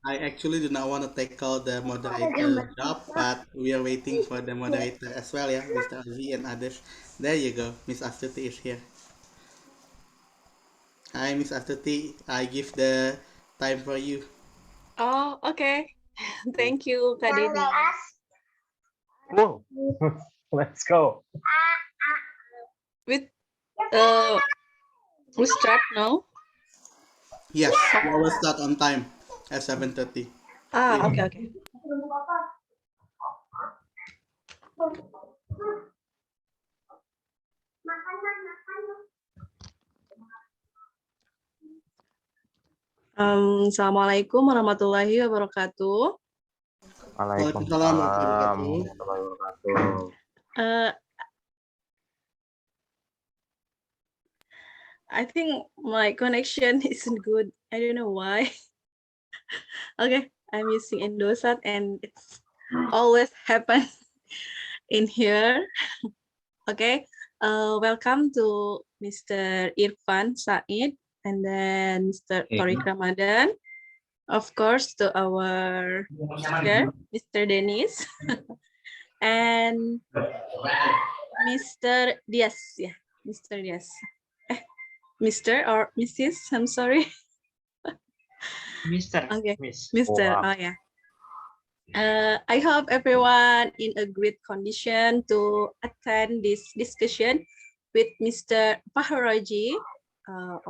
I actually do not want to tackle the moderator job, but we are waiting for the moderator as well, yeah, Mr. Ozzy and others. There you go, Miss Astuti is here. Hi, Miss Astuti. I give the time for you. Oh, okay. Thank you, Kak Denny. Whoa, let's go. With uh, we start now. Yes, we always start on time at 7:30. Ah, Please. okay, okay. Assalamualaikum warahmatullahi wabarakatuh. Waalaikumsalam warahmatullahi Waalaikumsalam wabarakatuh. warahmatullahi wabarakatuh. Uh, I think my connection isn't good. I don't know why. Okay, I'm using Indosat and it's always happen in here. Okay, welcome to Mr. Irfan Said and then Mr. Torik Ramadan. Of course, to our speaker, Mr. Dennis, and Mr. Diaz. Yeah, Mr. Diaz. Mr. or Mrs. I'm sorry. Mister. Okay, Miss. Mr. Wow. Oh yeah. I hope everyone in a great condition to attend this discussion with Mr. Fachrurrazie,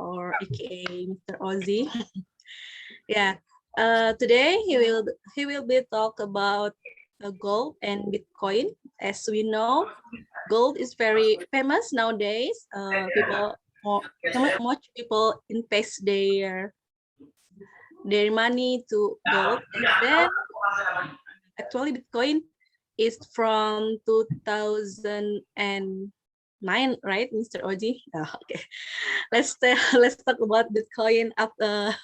or AKA Mr. Ozzy. Yeah. Today he will be talk about gold and Bitcoin. As we know, gold is very famous nowadays. Much people invest their money to gold, and then actually Bitcoin is from 2009, right, Mr. Oji? Oh, okay, let's talk about Bitcoin after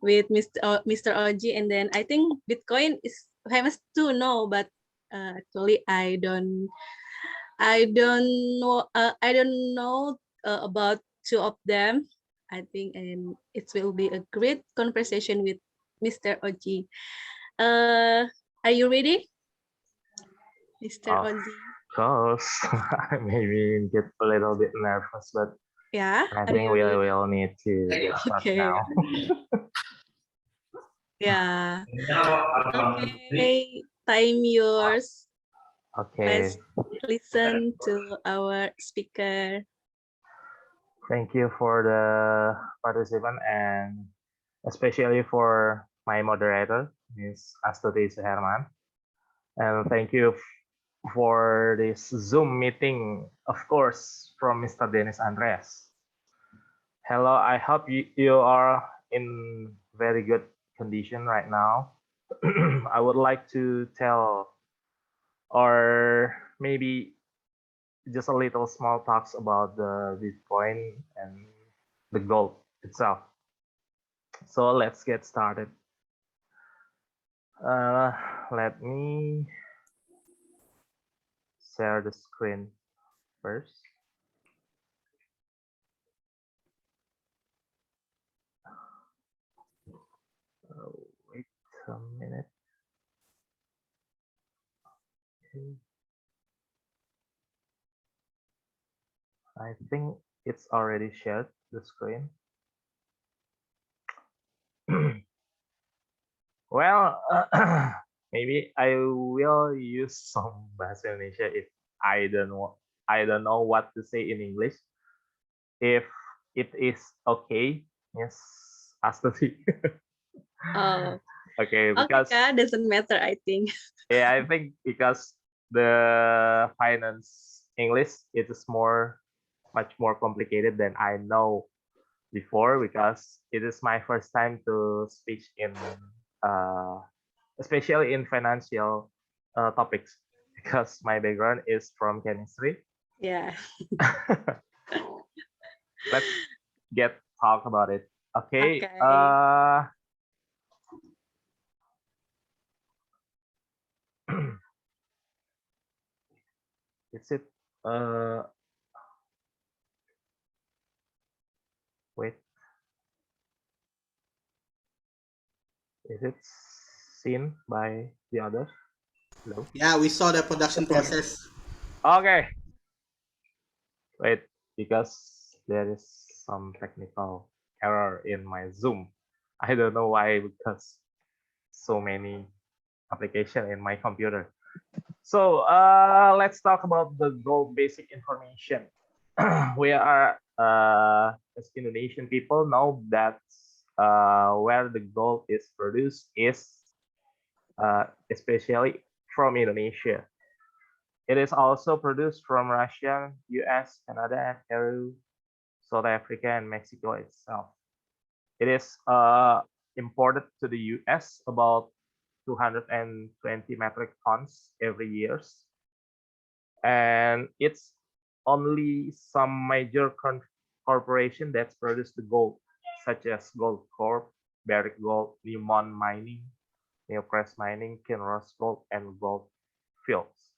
with Mr. Oji, and then I think Bitcoin is famous too, no, but actually I don't know about two of them. I think, and it will be a great conversation with Mr. Oji. Uh, are you ready, Mr. Of Oji? course, I maybe get a little bit nervous, but Yeah. I Are think we you will need to get started okay? now. Yeah. Okay. Time yours. Okay, Let's listen to our speaker. thank you for the participant and especially for my moderator, Ms. Astuti Suherman. And thank you for this Zoom meeting, of course, from Mr. Dennis Andres. Hello, I hope you are in very good condition right now. I would like to tell, or maybe just a little small talks about the Bitcoin and the gold itself. So let's get started. Let me share the screen first. Wait a minute. Okay. I think it's already shared the screen. Well, maybe I will use some bahasa Indonesia if I don't know what to say in English. If it is okay, yes, Astuti. Oh, Okay, okay, because Kak. Doesn't matter, I think. yeah, I think because the finance English it is much more complicated than I know before because it is my first time to speak in uh, especially in financial topics because my background is from chemistry. Yeah. Let's get talk about it. Okay. Okay. Is it uh wait. Is it seen by the others? No. Yeah, we saw the production process. Okay. Wait, because there is some technical error in my Zoom. I don't know why, because so many application in my computer. So let's talk about the goal basic information. We are as Indonesian people know that where the gold is produced is especially from Indonesia. It is also produced from Russia, US, Canada, Peru, South Africa, and Mexico itself. It is imported to the US about 220 metric tons every year, and it's only some major corporation that's produce the gold, such as Gold Corp, Barrick Gold, Newmont Mining, Newcrest Mining, Kinross Gold, and Gold Fields.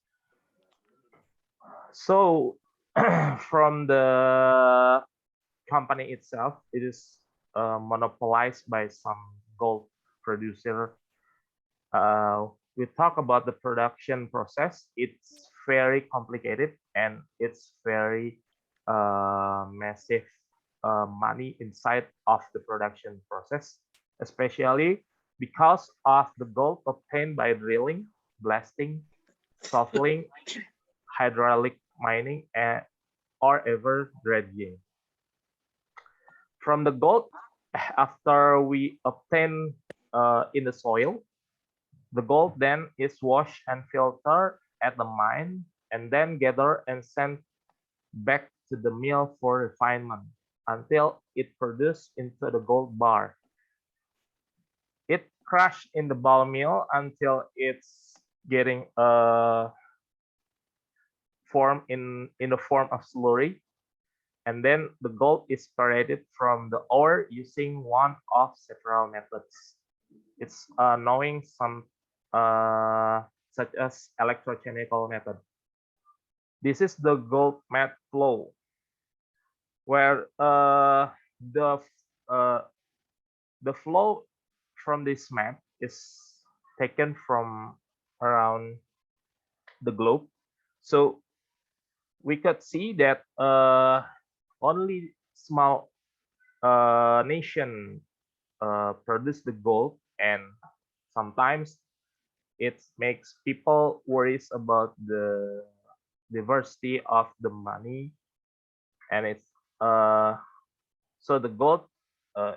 So from the company itself, it is monopolized by some gold producer. We talk about the production process. It's very complicated and it's very massive money inside of the production process, especially because of the gold obtained by drilling, blasting, shoveling, hydraulic mining, or ever dredging. From the gold, after we obtain in the soil, the gold then is washed and filtered at the mine and then gathered and sent back to the mill for refinement until it produced into the gold bar. It crushed in the ball mill until it's getting form in the form of slurry, and then the gold is separated from the ore using one of several methods. It's knowing some such as electrochemical method. This is the gold matte flow, where uh, the flow from this map is taken from around the globe. So we could see that only small nation produce the gold, and sometimes it makes people worries about the diversity of the money, and it's so the gold uh,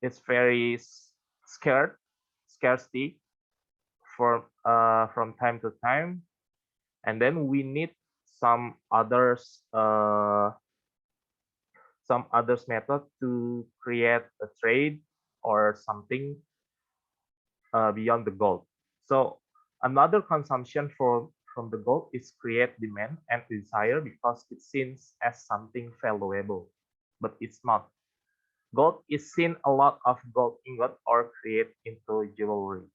is very scarcity from time to time, and then we need some others method to create a trade or something beyond the gold. So another consumption from the gold is create demand and desire because it seems as something valuable, but it's not. Gold is seen a lot of gold ingot or create into jewelry,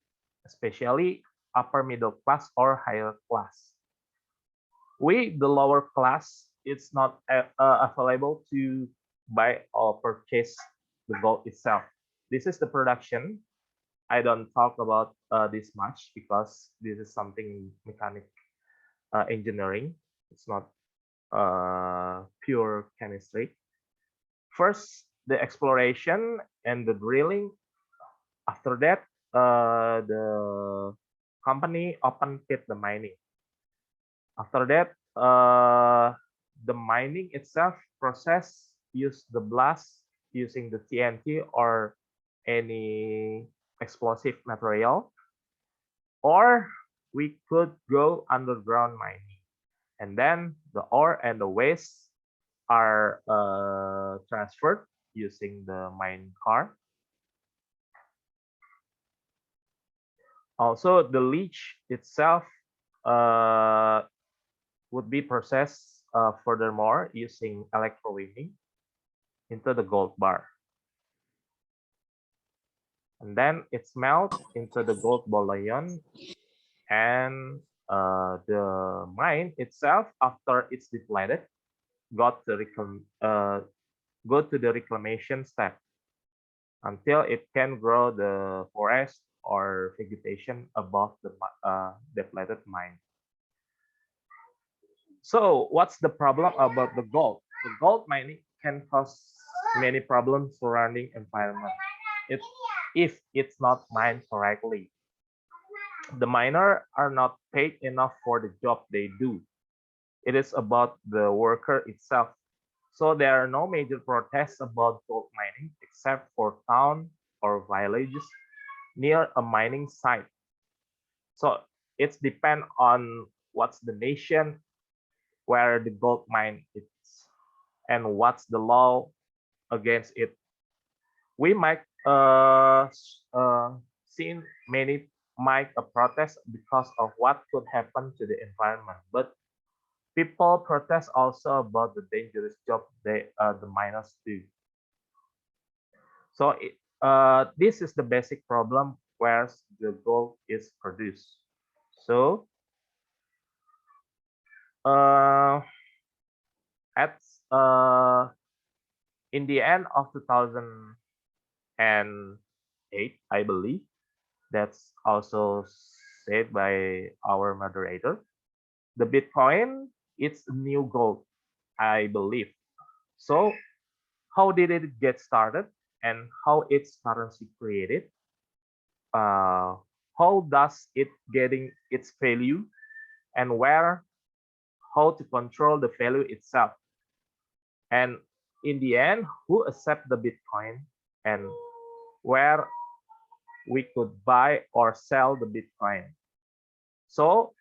especially upper middle class or higher class. We, the lower class, it's not available to buy or purchase the gold itself. This is the production. I don't talk about this much because this is something mechanic engineering. It's not pure chemistry. First, the exploration and the drilling. After that, the company open pit the mining. After that, the mining itself process use the blast using the TNT or any explosive material, or we could go underground mining, and then the ore and the waste are transferred using the mine car. Also, the leach itself uh, would be processed furthermore using electrowinning into the gold bar. And then it's melted into the gold bullion, and the mine itself, after it's depleted, got to go to the reclamation step. until it can grow the forest or vegetation above the depleted mine. So what's the problem about the gold? The gold mining can cause many problems surrounding environment. It, if it's not mined correctly, the miners are not paid enough for the job they do. It is about the worker itself. So there are no major protests about gold mining except for town or villages near a mining site. So it's depend on what's the nation where the gold mine is and what's the law against it. We might seen many might protest because of what could happen to the environment, but people protest also about the dangerous job the miners do. So this is the basic problem where the gold is produced. So uh, at in the end of 2008, I believe that's also said by our moderator. The Bitcoin, it's new gold, I believe. So how did it get started and how its currency created? Uh, how does it getting its value and where how to control the value itself? And in the end, who accept the Bitcoin and where we could buy or sell the Bitcoin? So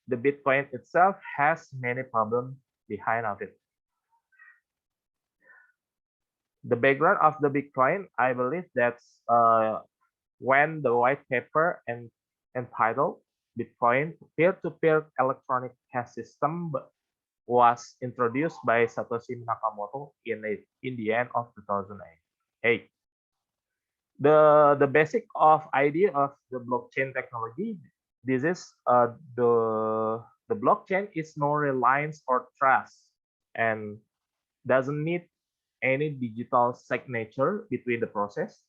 the Bitcoin itself has many problems behind of it. The background of the Bitcoin, I believe that's when the white paper entitled Bitcoin Peer-to-Peer Electronic Cash System was introduced by Satoshi Nakamoto in the end of 2008. The basic of idea of the blockchain technology, this is the blockchain is no reliance or trust and doesn't need any digital signature between the process.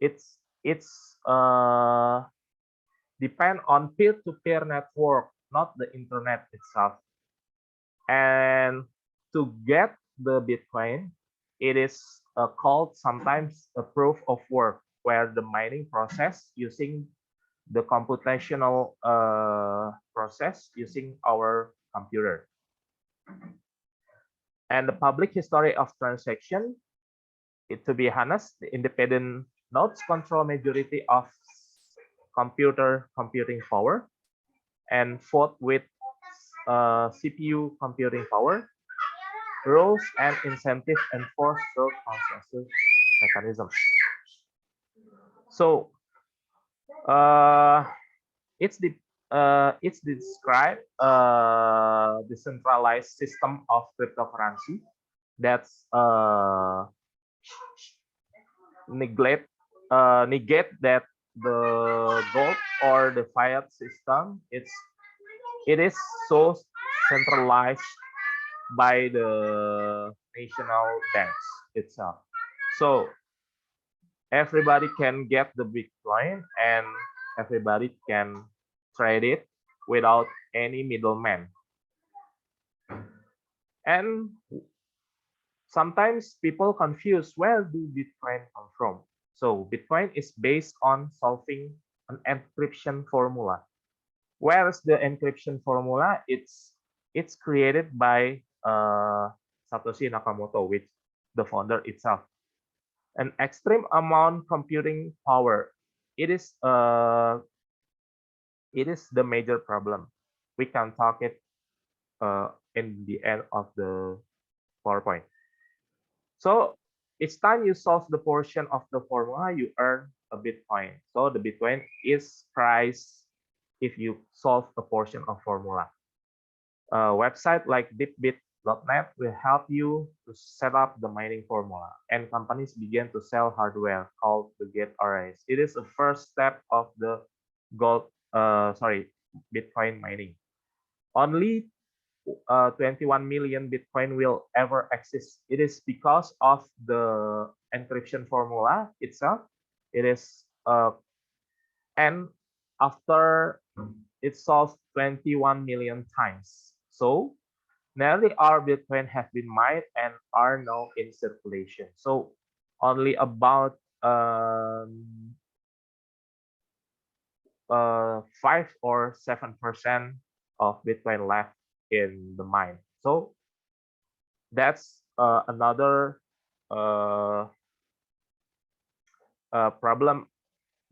It's depend on peer-to-peer network, not the internet itself. And to get the Bitcoin, it is called sometimes a proof of work, where the mining process using the computational process using our computer. And the public history of transaction, to be honest, the independent nodes control majority of computing power and fought with CPU computing power, rules and incentive enforced through consensus mechanism. So uh, it's described decentralized system of cryptocurrency that's negate that the gold or the fiat system it is so centralized by the national banks itself. So everybody can get the Bitcoin and everybody can trade it without any middleman. And sometimes people confuse where do Bitcoin come from. So Bitcoin is based on solving an encryption formula. Whereas the encryption formula, it's created by Satoshi Nakamoto, which the founder itself. An extreme amount computing power. It is the major problem. We can talk it in the end of the PowerPoint. So each time you solve the portion of the formula, you earn a Bitcoin. So the Bitcoin is priced if you solve a portion of formula. A website like deepbit.net will help you to set up the mining formula, and companies begin to sell hardware called the gate arrays. It is the first step of the Bitcoin mining. Only 21 million Bitcoin will ever exist. It is because of the encryption formula itself. It is and after it solved 21 million times. So nearly all Bitcoin have been mined and are now in circulation. So only about 5 or 7% of Bitcoin left in the mine. So that's another uh, problem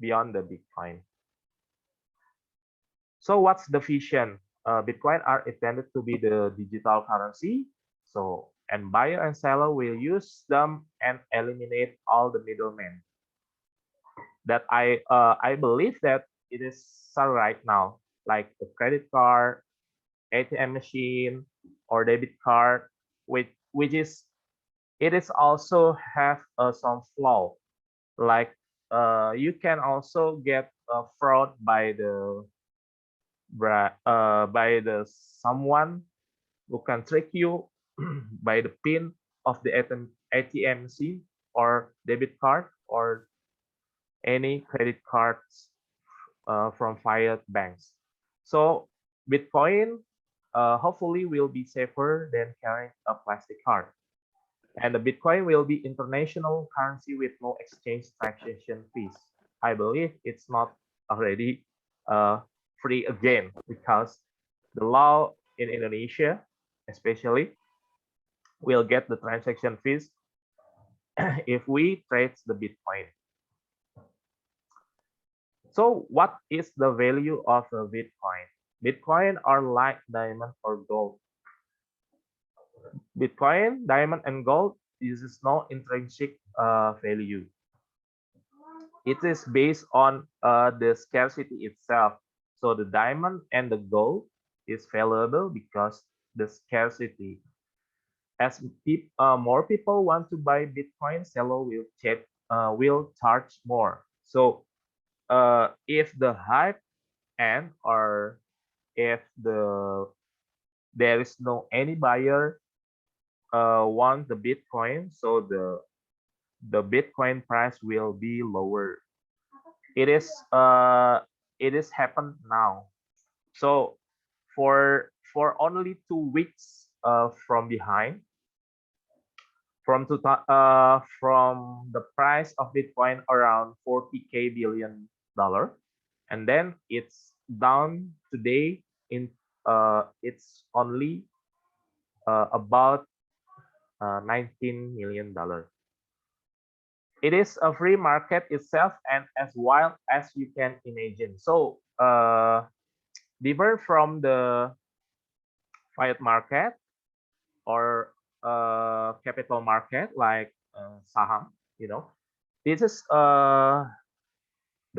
beyond the Bitcoin. So what's the vision? Bitcoin are intended to be the digital currency. So and buyer and seller will use them and eliminate all the middlemen. That I believe that it is so right now, like a credit card, ATM machine, or debit card, which is it is also have some flaw. Like you can also get fraud by the someone who can trick you by the pin of the ATM machine or debit card or any credit cards from fiat banks. So Bitcoin hopefully will be safer than carrying a plastic card. And the Bitcoin will be international currency with no exchange transaction fees. I believe it's not already uh, free again because the law in Indonesia, especially, will get the transaction fees if we trade the Bitcoin. So what is the value of a Bitcoin? Bitcoin are like diamond or gold. Bitcoin, diamond, and gold uses no intrinsic value. It is based on the scarcity itself. So the diamond and the gold is valuable because the scarcity. As more people want to buy Bitcoin, seller will charge more. So if the hype end or if there is no any buyer want the Bitcoin, so the Bitcoin price will be lower. It is happened now. So for only 2 weeks from behind from the price of Bitcoin around 40k billion dollar, and then it's down today in it's only about 19 million dollar. It is a free market itself and as wild as you can imagine. So different from the fiat market or capital market like saham, this is the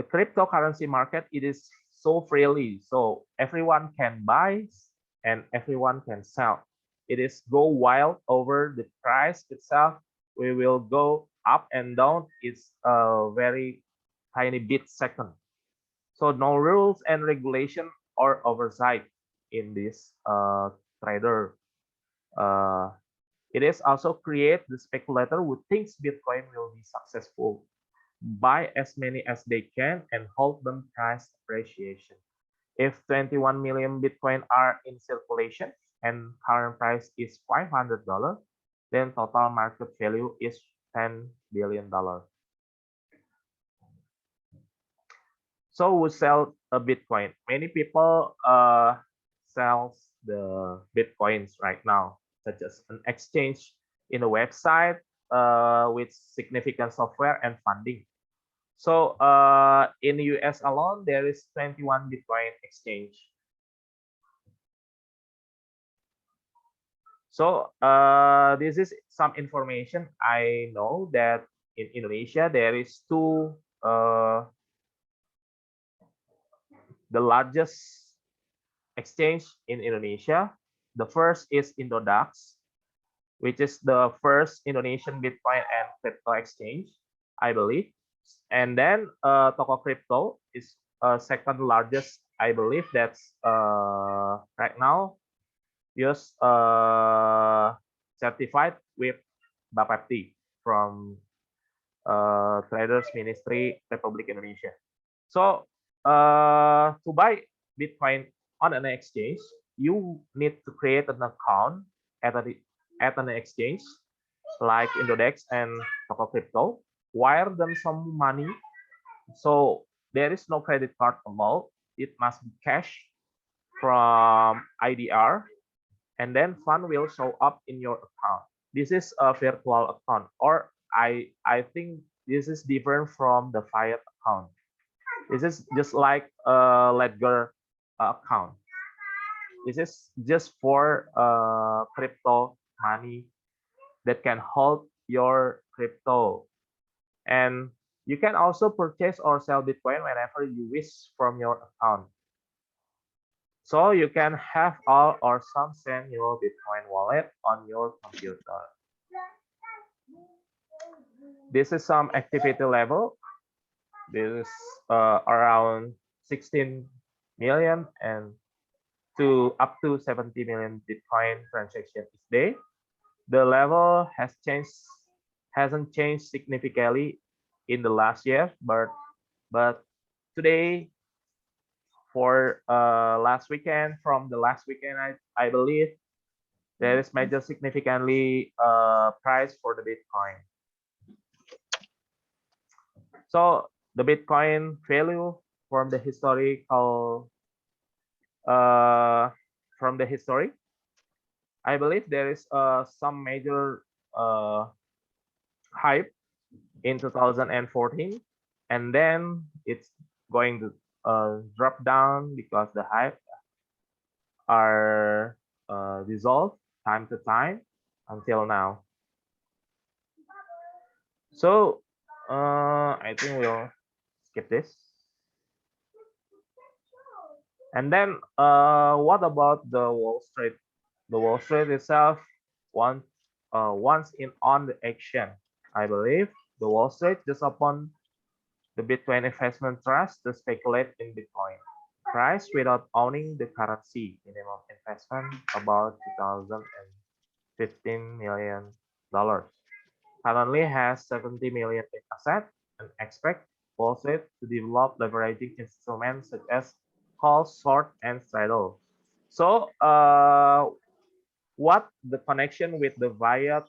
cryptocurrency market. It is so freely, so everyone can buy and everyone can sell. It is go wild over the price itself. We will go up and down. It's a very tiny bit second. So no rules and regulation or oversight in this trader. Uh, it is also create the speculator who thinks Bitcoin will be successful, buy as many as they can and hold them price appreciation. If 21 million Bitcoin are in circulation and current price is $500, then total market value is $10 billion. So who sell a Bitcoin? Many people sells the Bitcoins right now, such as an exchange in a website with significant software and funding. So in the US alone, there is 21 Bitcoin exchange. So this is some information. I know that in Indonesia there is two the largest exchange in Indonesia. The first is Indodax, which is the first Indonesian Bitcoin and crypto exchange, I believe. And then Toko Crypto is second largest, I believe. That's right now just certified with Bapepti from Traders Ministry, Republic Indonesia. So to buy Bitcoin on an exchange, you need to create an account at, at an exchange like Indodex and Toko Crypto, wire them some money. So there is no credit card allowed. It must be cash from IDR, and then fund will show up in your account. This is a virtual account, or I think this is different from the fiat account. This is just like a ledger account. This is just for crypto money that can hold your crypto. And you can also purchase or sell Bitcoin whenever you wish from your account. So you can have all or some send your Bitcoin wallet on your computer. This is some activity level. This is around 16 million and to up to 70 million Bitcoin transactions each day. The level hasn't changed significantly in the last year, but today for last weekend, from the last weekend, I believe there is major significantly price for the Bitcoin. So the Bitcoin value from the historical from the history, I believe there is some major hype in 2014, and then it's going to drop down because the hype are dissolved time to time until now. So I think we'll skip this. And then what about the Wall Street? The Wall Street itself once in on the action. I believe the Wall Street just opened the Bitcoin investment trust to speculate in Bitcoin price without owning the currency. Minimum investment about $2015 million. Currently has 70 million in assets and expect Wall Street to develop leveraging instruments such as call, short, and straddle. So what the connection with the fiat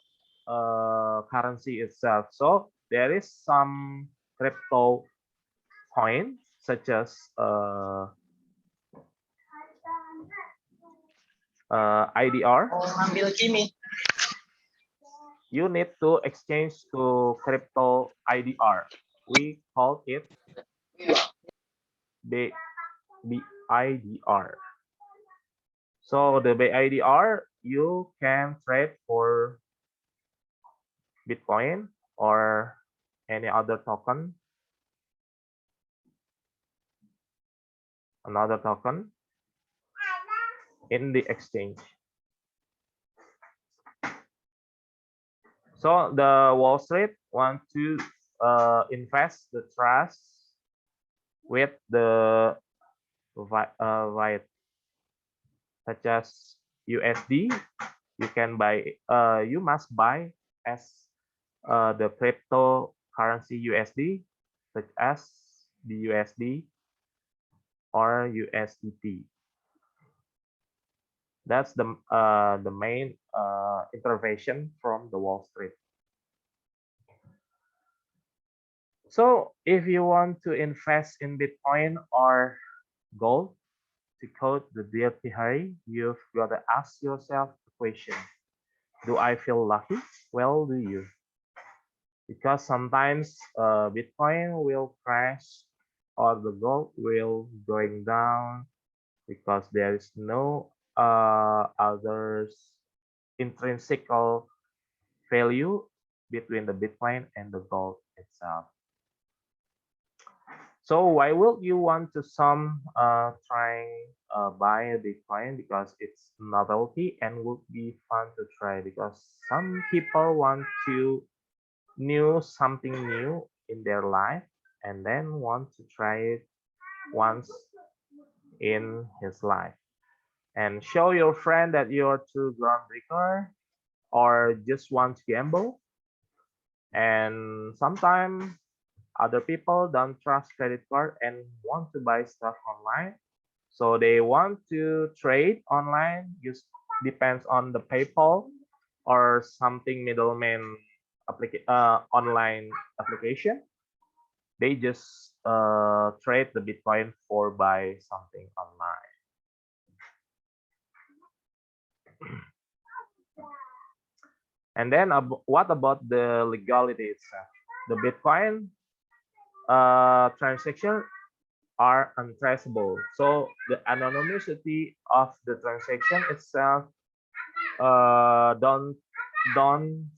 currency itself? So there is some crypto coin such as IDR. You need to exchange to crypto IDR. We call it BIDR. So the BIDR, you can trade for Bitcoin or any other token, another token in the exchange. So the Wall Street want to invest the trust with the white, such as USD. You can buy. You must buy as the cryptocurrency USD, such as the USD or USDT. That's the main intervention from the Wall Street. So if you want to invest in Bitcoin or gold, to quote the Dirty Harry, you've got to ask yourself the question: do I feel lucky? Well, do you? Because sometimes Bitcoin will crash or the gold will going down because there is no others intrinsic value between the Bitcoin and the gold itself. So why will you want to try buy a Bitcoin? Because it's novelty and would be fun to try, because some people want to know something new in their life and then want to try it once in his life and show your friend that you're true groundbreaker or just want to gamble. And sometimes other people don't trust credit card and want to buy stuff online. So they want to trade online. Just depends on the PayPal or something middleman online application. They just trade the Bitcoin for buy something online. And then what about the legality itself? The Bitcoin transaction are untraceable. So the anonymity of the transaction itself don't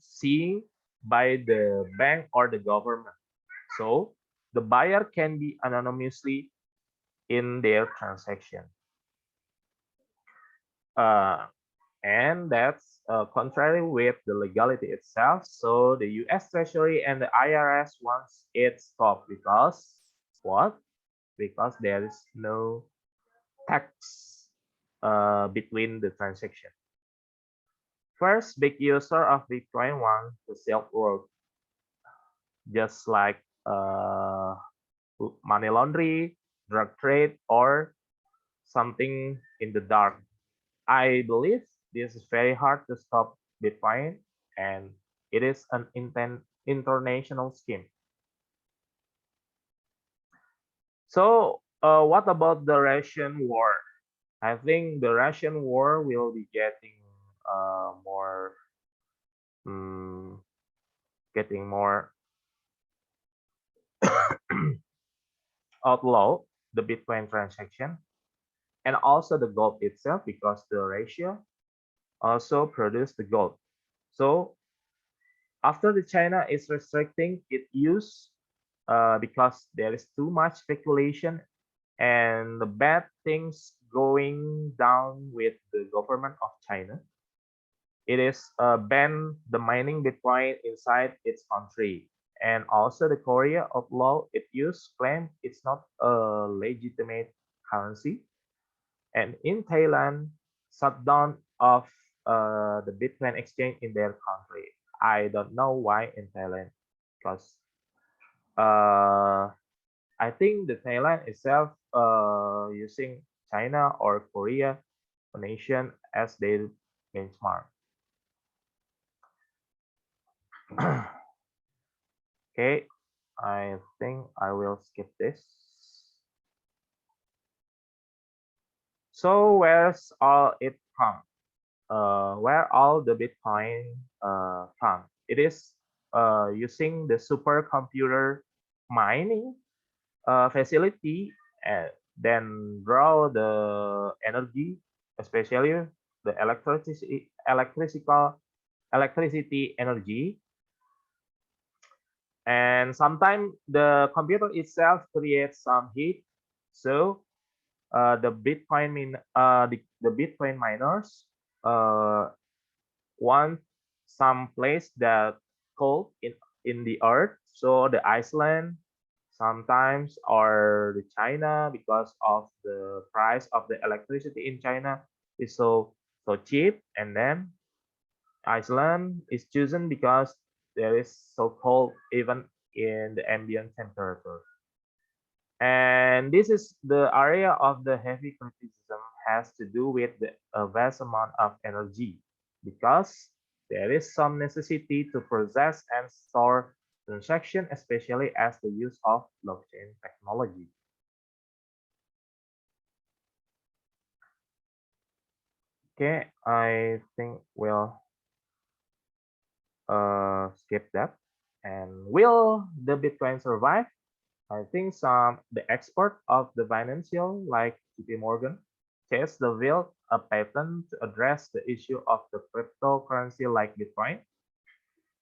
seen by the bank or the government. So the buyer can be anonymously in their transaction. Uh, and that's contrary with the legality itself. So the U.S. Treasury and the IRS wants it stopped because what? Because there is no tax between the transaction. First big user of Bitcoin one, the Silk Road, just like money laundry, drug trade, or something in the dark. I believe this is very hard to stop Bitcoin, and it is an international scheme. So, what about the Russian war? I think the Russian war will be getting more, mm, getting more outlaw the Bitcoin transaction and also the gold itself because the ratio also produce the gold. So after the China is restricting its use because there is too much speculation and the bad things going down with the government of China. It is ban the mining Bitcoin inside its country. And also the Korea outlaw its use claim it's not a legitimate currency. And in Thailand, shut down of the Bitcoin exchange in their country. I don't know why in Thailand, because uh, I think the Thailand itself using China or Korea nation as their benchmark. Okay, I think I will skip this. So where's all it come? Where all the Bitcoin come? It is using the supercomputer mining facility and then draw the energy, especially the electricity energy. And sometimes the computer itself creates some heat. So the Bitcoin miners uh, want some place that cold in the earth. So the Iceland sometimes or the China because of the price of the electricity in China is so cheap, and then Iceland is chosen because there is so cold even in the ambient temperature. And this is the area of the heavy criticism has to do with the vast amount of energy because there is some necessity to process and store transaction, especially as the use of blockchain technology. Okay, I think we'll skip that. And will the Bitcoin survive? I think the expert of the financial like JP Morgan says the build a patent to address the issue of the cryptocurrency like Bitcoin.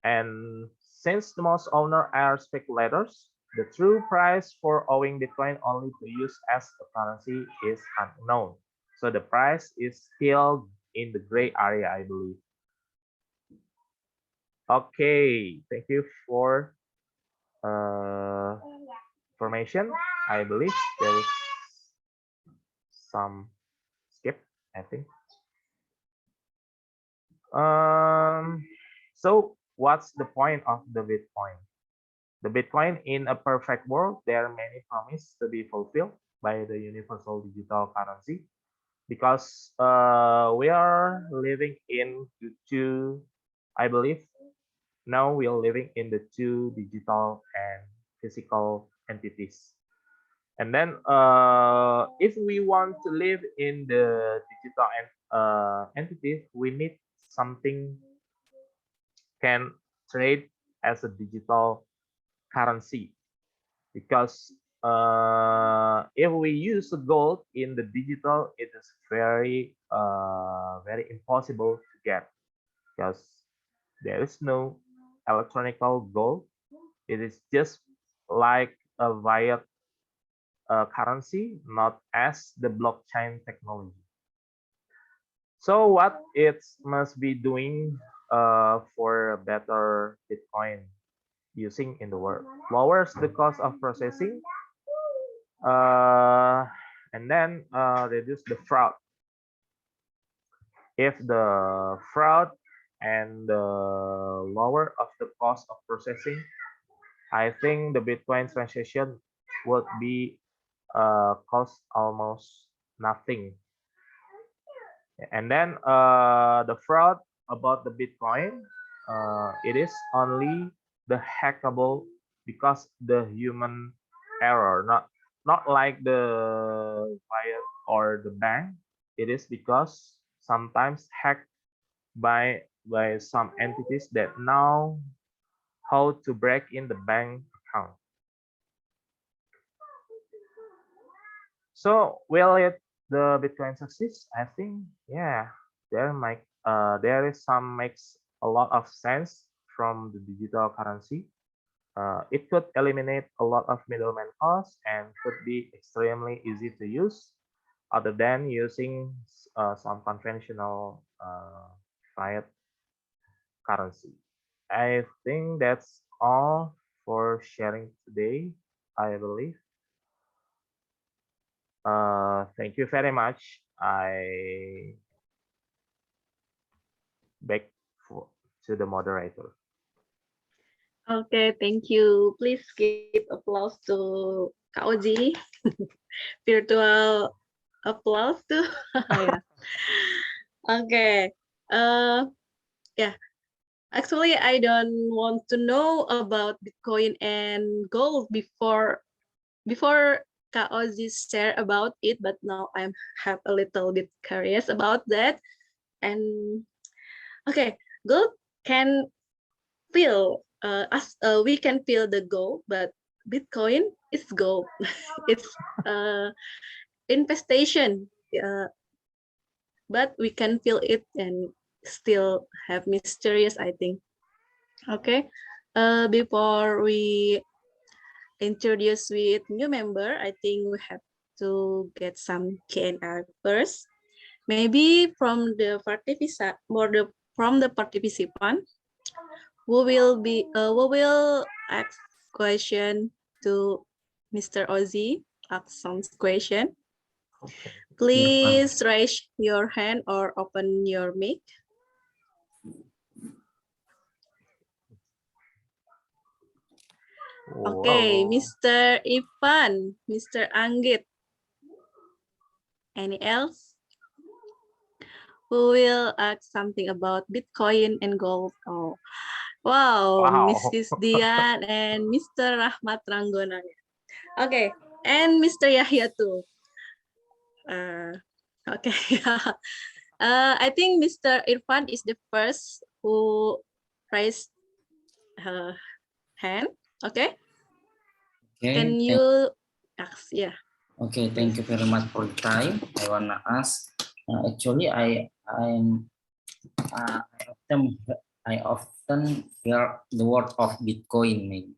And since the most owner are speculators, the true price for owning Bitcoin only to use as a currency is unknown. So the price is still in the gray area, I believe. Okay, thank you for uh, information. I believe there is some skip, I think. Um, so what's the point of the Bitcoin? The Bitcoin in a perfect world, there are many promises to be fulfilled by the universal digital currency because we are living in the two, I believe, now we are living in the two digital and physical entities. And then if we want to live in the digital entity, we need something can trade as a digital currency because if we use the gold in the digital, it is very impossible to get because there is no electronical gold. It is just like a via currency, not as the blockchain technology. So what it must be doing for a better Bitcoin using in the world? Lowers the cost of processing, uh, and then reduce the fraud. If the fraud and the lower of the cost of processing, I think the Bitcoin transaction would be cost almost nothing. And then the fraud about the Bitcoin, it is only the hackable because the human error, not like the wire or the bank. It is because sometimes hacked by some entities that know how to break in the bank account. So will it the Bitcoin succeed? I think yeah, there is some makes a lot of sense from the digital currency. It could eliminate a lot of middleman costs and could be extremely easy to use, other than using some conventional fiat currency. I think that's all for sharing today, I believe. Thank you very much. I back for, to the moderator. Okay, thank you. Please give applause to Kak Oji. Virtual applause too. Yeah. Okay. Yeah. Actually, I don't want to know about Bitcoin and gold before Kak Ozi share about it, but now I'm have a little bit curious about that. And okay, gold can feel as we can feel the gold, but Bitcoin is gold. It's infestation, but we can feel it and still have mysterious, I think. Okay, before we introduce with new member, I think we have to get some Q&A first. Maybe from the participant, from the participant, we will ask question to Mr. Ozzy. Ask some question. Please raise your hand or open your mic. Okay, Whoa. Mr. Ivan, Mr. Anggit. Any else? Who will ask something about Bitcoin and gold? Oh, wow, Wow. Mrs. Dian and Mr. Rahmat Ranggona. Okay, and Mr. Yahya too. Okay. I think Mr. Irfan is the first who raised her hand. Okay. Okay, Can you ask? Yeah. okay, thank you very much for the time. I wanna ask. Actually, I often hear the word of Bitcoin, maybe.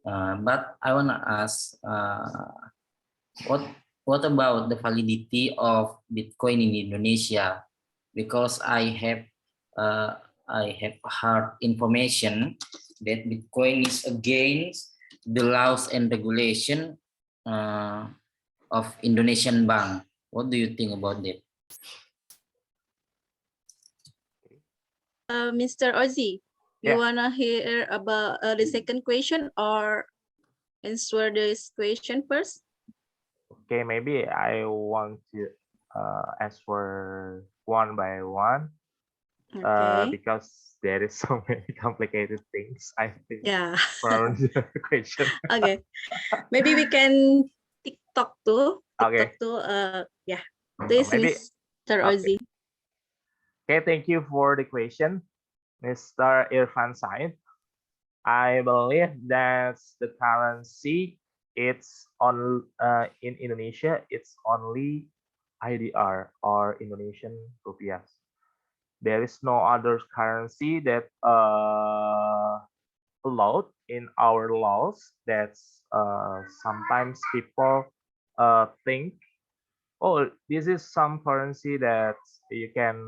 But I wanna ask, what what about the validity of Bitcoin in Indonesia? Because I have heard information that Bitcoin is against the laws and regulation of Indonesian bank. What do you think about that? Mr. Ozzy, You Yeah. wanna hear about the second question or answer this question first? Okay, maybe I want to answer one by one Okay. because there is so many complicated things, I think, Yeah. from the question. Okay. Maybe we can TikTok too. TikTok Okay, too. Yeah. Please, maybe. Mr. Okay. Ozzy. Okay, thank you for the question, Mr. Irfan Said. I believe that the currency it's on in Indonesia it's only IDR or Indonesian rupiah. There is no other currency that allowed in our laws that sometimes people think, oh, this is some currency that you can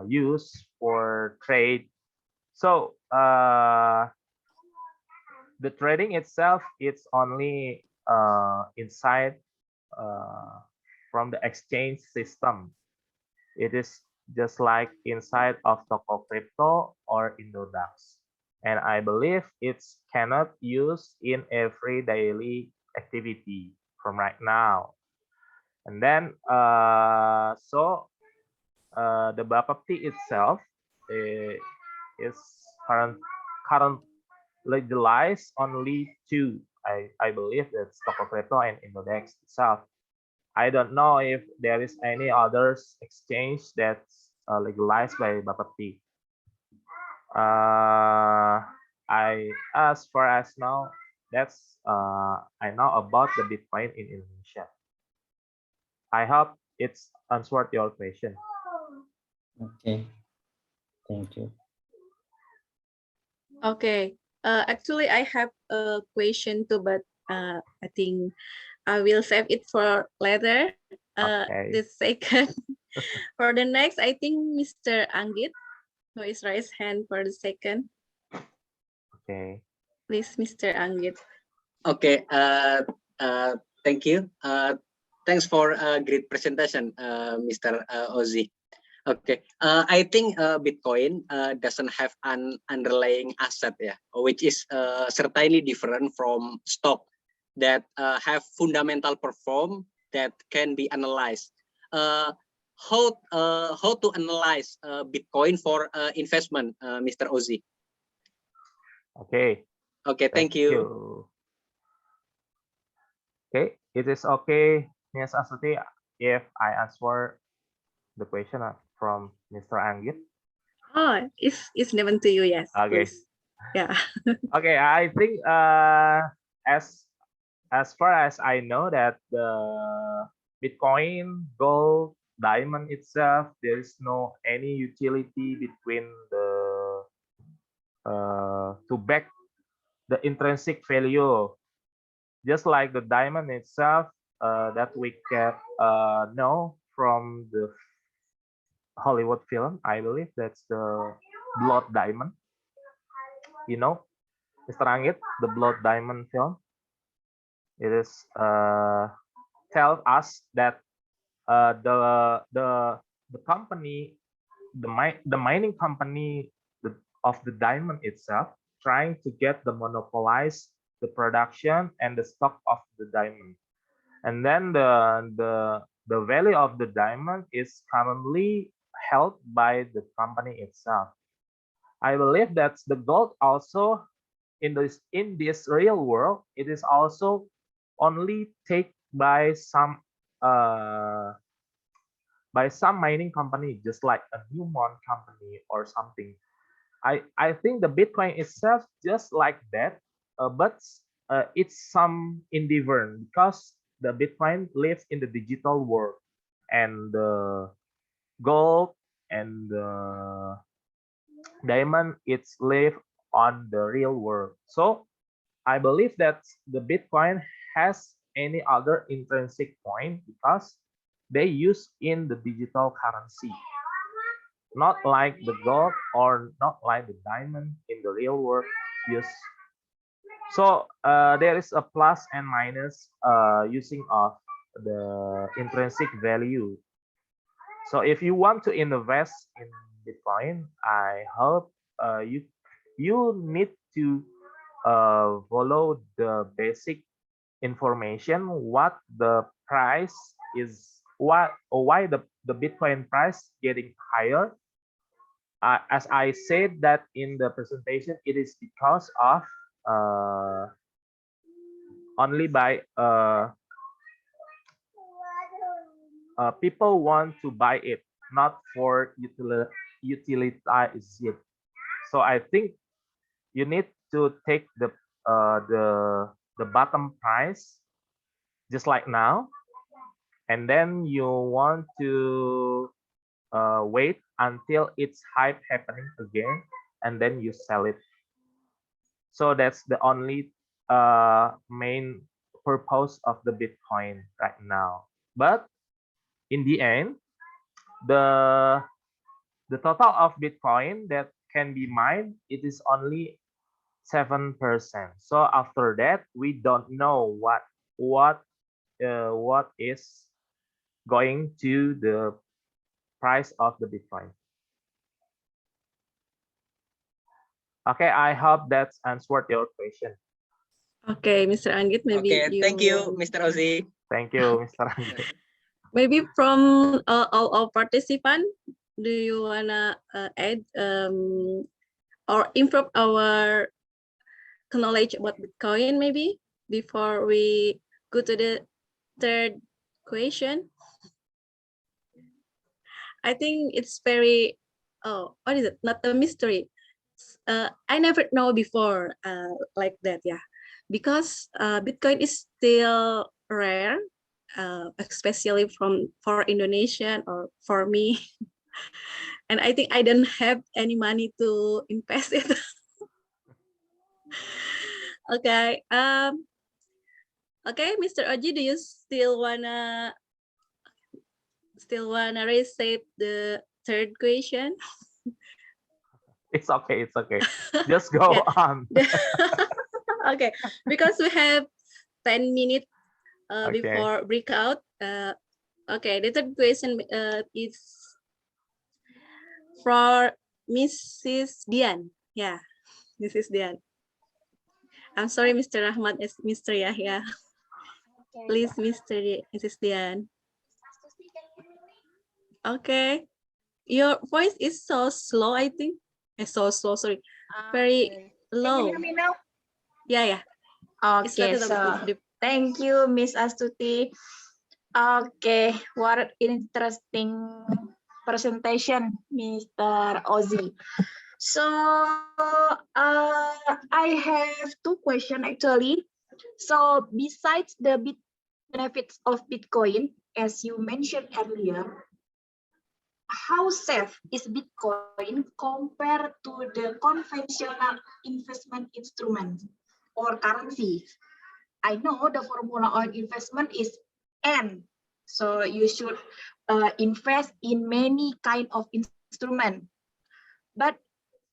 use for trade. So the trading itself, it's only inside uh, from the exchange system. It is just like inside of Toko Crypto or Indodax. And I believe it's cannot use in every daily activity from right now. And then, the Bapapti itself is current legalized only two. I believe that's Tokopedo and Indodex itself. I don't know if there is any others exchange that's legalized by Bapapti. I as far as now, that's I know about the Bitcoin in Indonesia. I hope it's answered your question. Okay, thank you. Okay. Actually, I have a question too, but I think I will save it for later. Okay. The second, for the next, I think Mr. Anggit, who is raised hand for the second. Okay. Please, Mr. Anggit. Okay. Thank you. Thanks for a great presentation, Mr. Ozzy. Okay. I think Bitcoin doesn't have an underlying asset, yeah, which is certainly different from stock that have fundamental perform that can be analyzed. How to analyze Bitcoin for investment, Mr. Ozzy? Okay. Okay. Thank you. Okay, it is okay, Ms. Asuti, if I answer the question from Mr. Anggit. Oh, it's given to you, yes, Okay. please. Yeah. Okay, I think as far as I know that the Bitcoin, gold, diamond itself, there is no any utility between the to back the intrinsic value. Just like the diamond itself, that we can know from the Hollywood film, I believe that's the Blood Diamond. You know, Mr. Anggit, the Blood Diamond film. It is tell us that the company, the mining company of the diamond itself, trying to get the monopolize the production and the stock of the diamond, and then the value of the diamond is currently held by the company itself. I believe that the gold also in this real world, it is also only take uh, by some mining company, just like a Newmont company or something. I think the Bitcoin itself just like that, but it's some indifferent because the Bitcoin lives in the digital world, and the gold and the diamond it's live on the real world. So I believe that the Bitcoin has any other intrinsic point because they use in the digital currency, not like the gold or not like the diamond in the real world use. So there is a plus and minus using of the intrinsic value. So if you want to invest in Bitcoin, I hope you you need to follow the basic information what the price is, what or why the Bitcoin price getting higher. As I said that in the presentation, it is because of only by people want to buy it, not for utilize it. So I think you need to take uh, the the bottom price just like now, and then you want to wait until it's hype happening again, and then you sell it. So that's the only main purpose of the Bitcoin right now. But in the end, the the total of Bitcoin that can be mined, it is only 7%. So after that, we don't know what is going to the price of the Bitcoin. Okay, I hope that's answered your question. Okay, Mr. Anggit, maybe Okay, you thank you, Mr. Ozzy. Thank you, Mr. Anggit. maybe from all our participants, do you wanna add or improve our knowledge about Bitcoin maybe before we go to the third question? I think it's very, what is it? Not a mystery. I never know before like that, yeah. Because Bitcoin is still rare, especially for Indonesian or for me. And I think I don't have any money to invest it. Okay. Okay, Mr. Oji, do you still wanna receive the third question? It's okay, it's okay. Just go Yeah. on. Okay, because we have 10 minutes Okay. before breakout. Okay, the third question is for Mrs. Dian. Yeah, Mrs. Dian. I'm sorry, Mr. Rahmat, Mr. Yahya. Please, Mrs. Dian. Okay. Your voice is so slow, I think. So slow, sorry. Very Okay. low. Can you hear me now? Yeah, yeah. It's Okay, better so thank you, Miss Astuti. Okay, what an interesting presentation, Mr. Ozzy. So I have two questions actually. So besides the benefits of Bitcoin, as you mentioned earlier, how safe is Bitcoin compared to the conventional investment instrument or currency? I know the formula on investment is N, so you should invest in many kind of instrument. But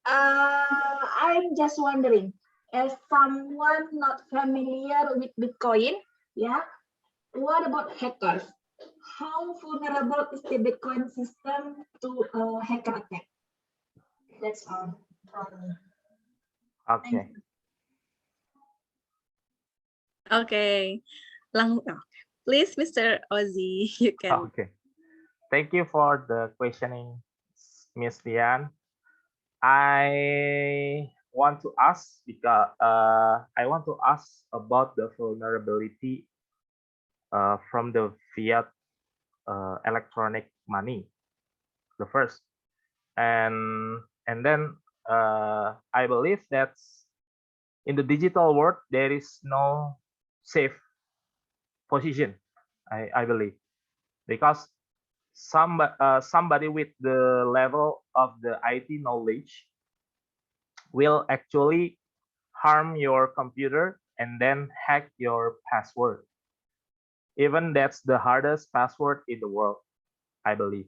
I'm just wondering, as someone not familiar with Bitcoin, yeah, what about hackers? How vulnerable is the Bitcoin system to a hacker attack? That's all from me. Okay. Okay. Please, Mr. Ozzy, you can. Okay. Thank you for the questioning, Miss Lian. I want to ask because I want to ask about the vulnerability from the fiat electronic money, the first, and then I believe that in the digital world there is no safe position. I believe because somebody with the level of the IT knowledge will actually harm your computer and then hack your password. Even that's the hardest password in the world, I believe,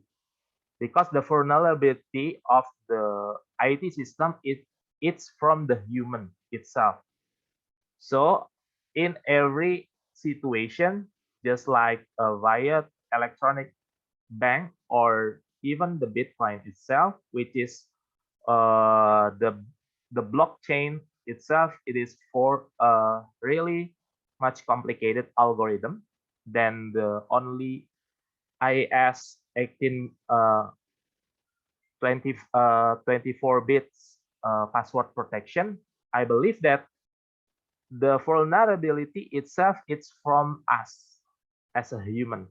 because the vulnerability of the IT system it's from the human itself. So in every situation, just like via electronic bank or even the Bitcoin itself, which is the the blockchain itself, it is for a really much complicated algorithm than the only IS 18 24 bits password protection. I believe that the vulnerability itself is from us as a human.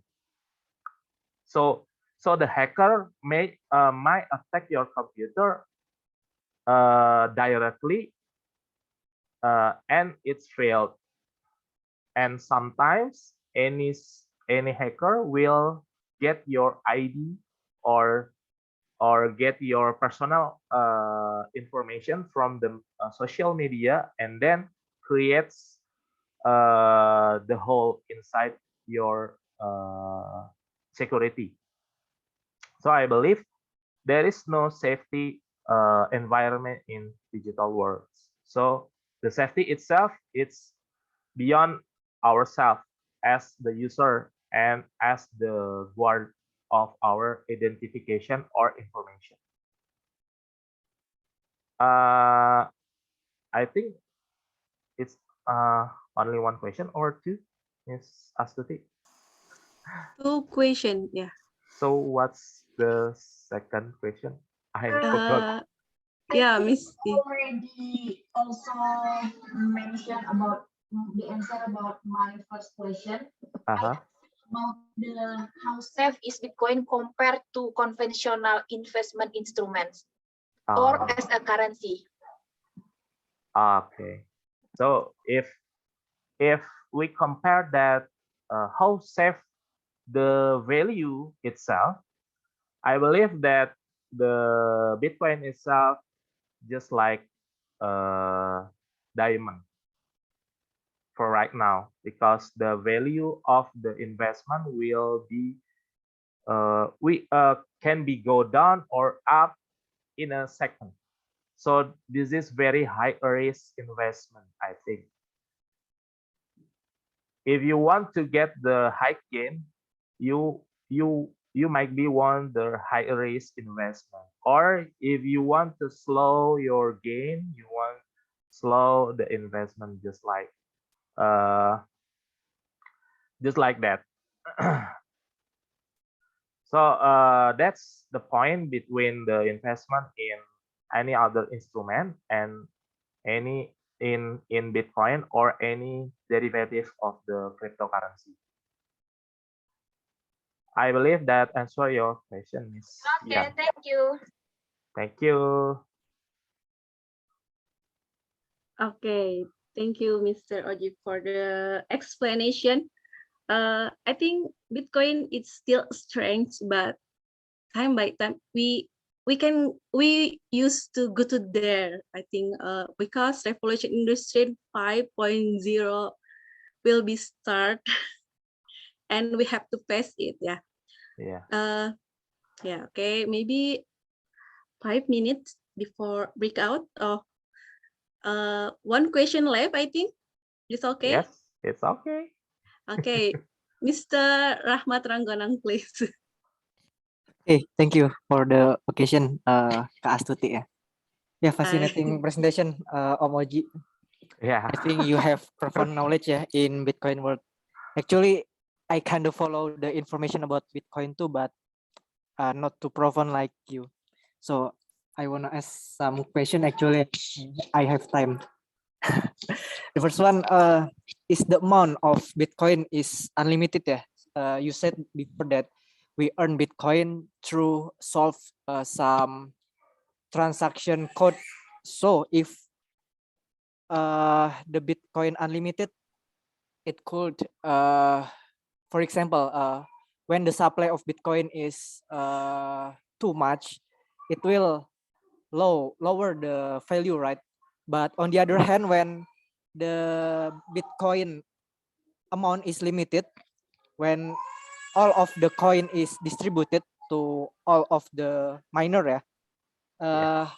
So the hacker might attack your computer directly, and it's failed. And sometimes any hacker will get your ID or get your personal information from the social media, and then creates the hole inside your security. So I believe there is no safety environment in digital worlds. So the safety itself, it's beyond ourselves as the user and as the guard of our identification or information. I think it's only one question or two, Miss Astuti. 2 question, yeah. So what's the second question? I forgot. Yeah, I think Miss. you already also mentioned about the answer about my first question. I Uh-huh. asked about the how safe is Bitcoin compared to conventional investment instruments or Uh, as a currency. okay. So if we compare that, how safe the value itself, I believe that the Bitcoin itself just like diamond for right now, because the value of the investment will be we can be go down or up in a second. So this is very high risk investment, I think. If you want to get the high gain, you might be want the high risk investment. Or if you want to slow your gain, you want slow the investment uh just like that. So that's the point between the investment in any other instrument and any in Bitcoin or any derivative of the cryptocurrency. I believe that answer your question, Miss Okay, Yan. thank you. Thank you. Okay, thank you, Mr. Oji, for the explanation. I think Bitcoin is still strength, but time by time we used to go to there. I think because Revolution Industry 5.0 will be start, and we have to face it. Yeah. Yeah. Yeah. Okay. Maybe 5 minutes before breakout. Oh, one question left. I think it's okay. Yes, it's okay. Okay, Mr. Rahmat Ranggonang, please. Okay, thank you for the occasion, Kak Astuti ya. Ya, fascinating presentation, Om Oji. Yeah. I think you have profound knowledge ya in Bitcoin world. Actually, I kind of follow the information about Bitcoin too, but not too profound like you. So I wanna ask some question. Actually, I have time. The first one, is the amount of Bitcoin is unlimited ya? You said before that we earn Bitcoin through solve some transaction code. So if the Bitcoin unlimited, it could, for example, when the supply of Bitcoin is too much, it will lower the value, right? But on the other hand, when the Bitcoin amount is limited, when all of the coin is distributed to all of the miner,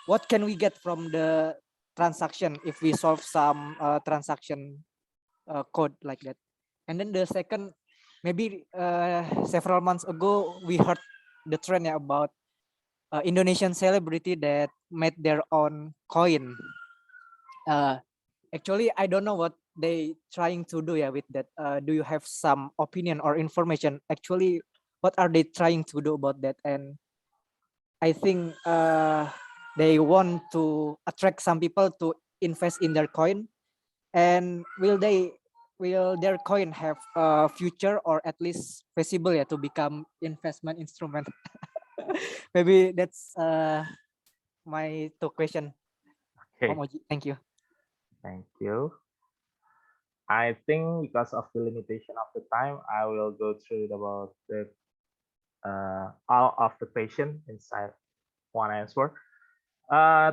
what can we get from the transaction if we solve some transaction code like that? And then the second, maybe several months ago we heard the trend about Indonesian celebrity that made their own coin. Actually, I don't know what they trying to do with that. Do you have some opinion or information? Actually, what are they trying to do about that? And I think they want to attract some people to invest in their coin. And will their coin have a future or at least feasible to become investment instrument? Maybe that's my two question. Okay, Omoji. Thank you. thank you. I think because of the limitation of the time, I will go through about the all of the question inside one answer.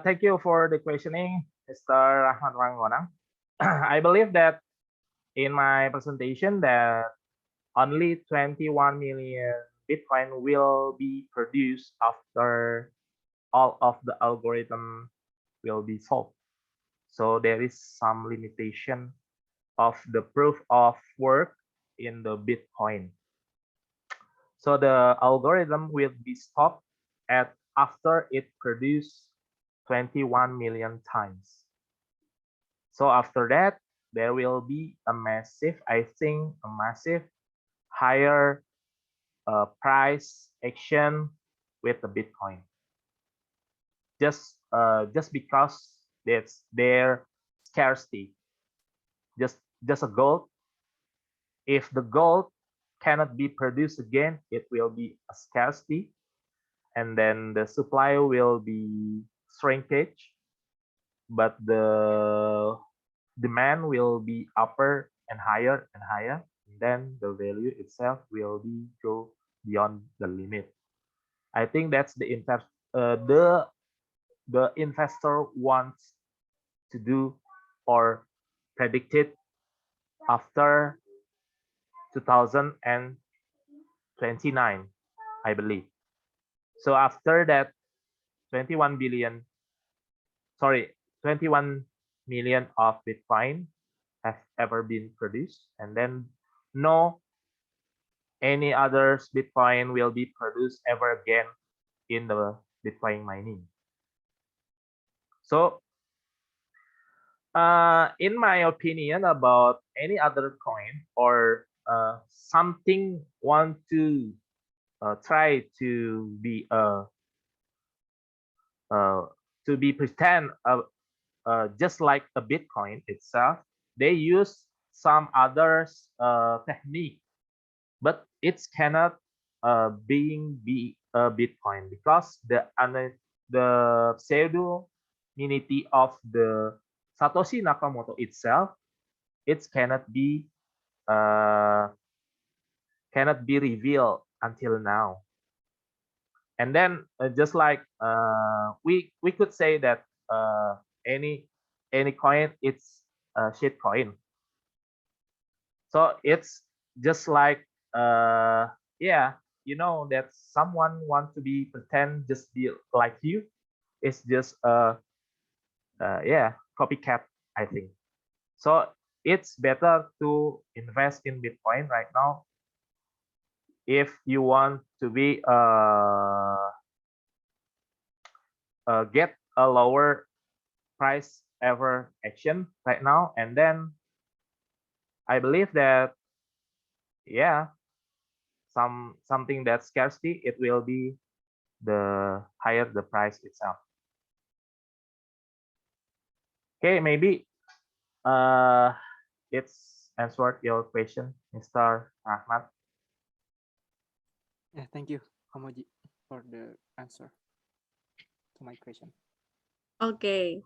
Thank you for the questioning, Mr. Rahmat Rangonang. I believe that in my presentation that only 21 million Bitcoin will be produced after all of the algorithm will be solved. So there is some limitation of the proof of work in the Bitcoin. So the algorithm will be stopped at after it produced 21 million times. So after that, there will be a massive, I think, a massive higher price action with the Bitcoin. Just because it's their scarcity. Just a gold. If the gold cannot be produced again, it will be a scarcity, and then the supply will be shrinkage, but the demand will be upper and higher and higher. And then the value itself will be go beyond the limit. I think that's the investor wants to do or predicted after 2029, I believe. So after that 21 billion, sorry, 21 million of Bitcoin have ever been produced, and then no any others Bitcoin will be produced ever again in the Bitcoin mining. So in my opinion about any other coin or something want to try to be pretend just like a Bitcoin itself, they use some others technique, but it cannot being be a Bitcoin because the pseudonymity of the Satoshi Nakamoto itself, it cannot be revealed until now. And then just like we could say that any coin it's a shit coin. So it's just like yeah, you know that someone want to be pretend just be like you. It's just yeah, copycat, I think. So it's better to invest in Bitcoin right now if you want to be get a lower price ever action right now. And then I believe that yeah, something that scarcity, it will be the higher the price itself. Okay, maybe it's answered your question, Mr. Ahmad. Yeah, thank you, Omoji, for the answer to my question. Okay.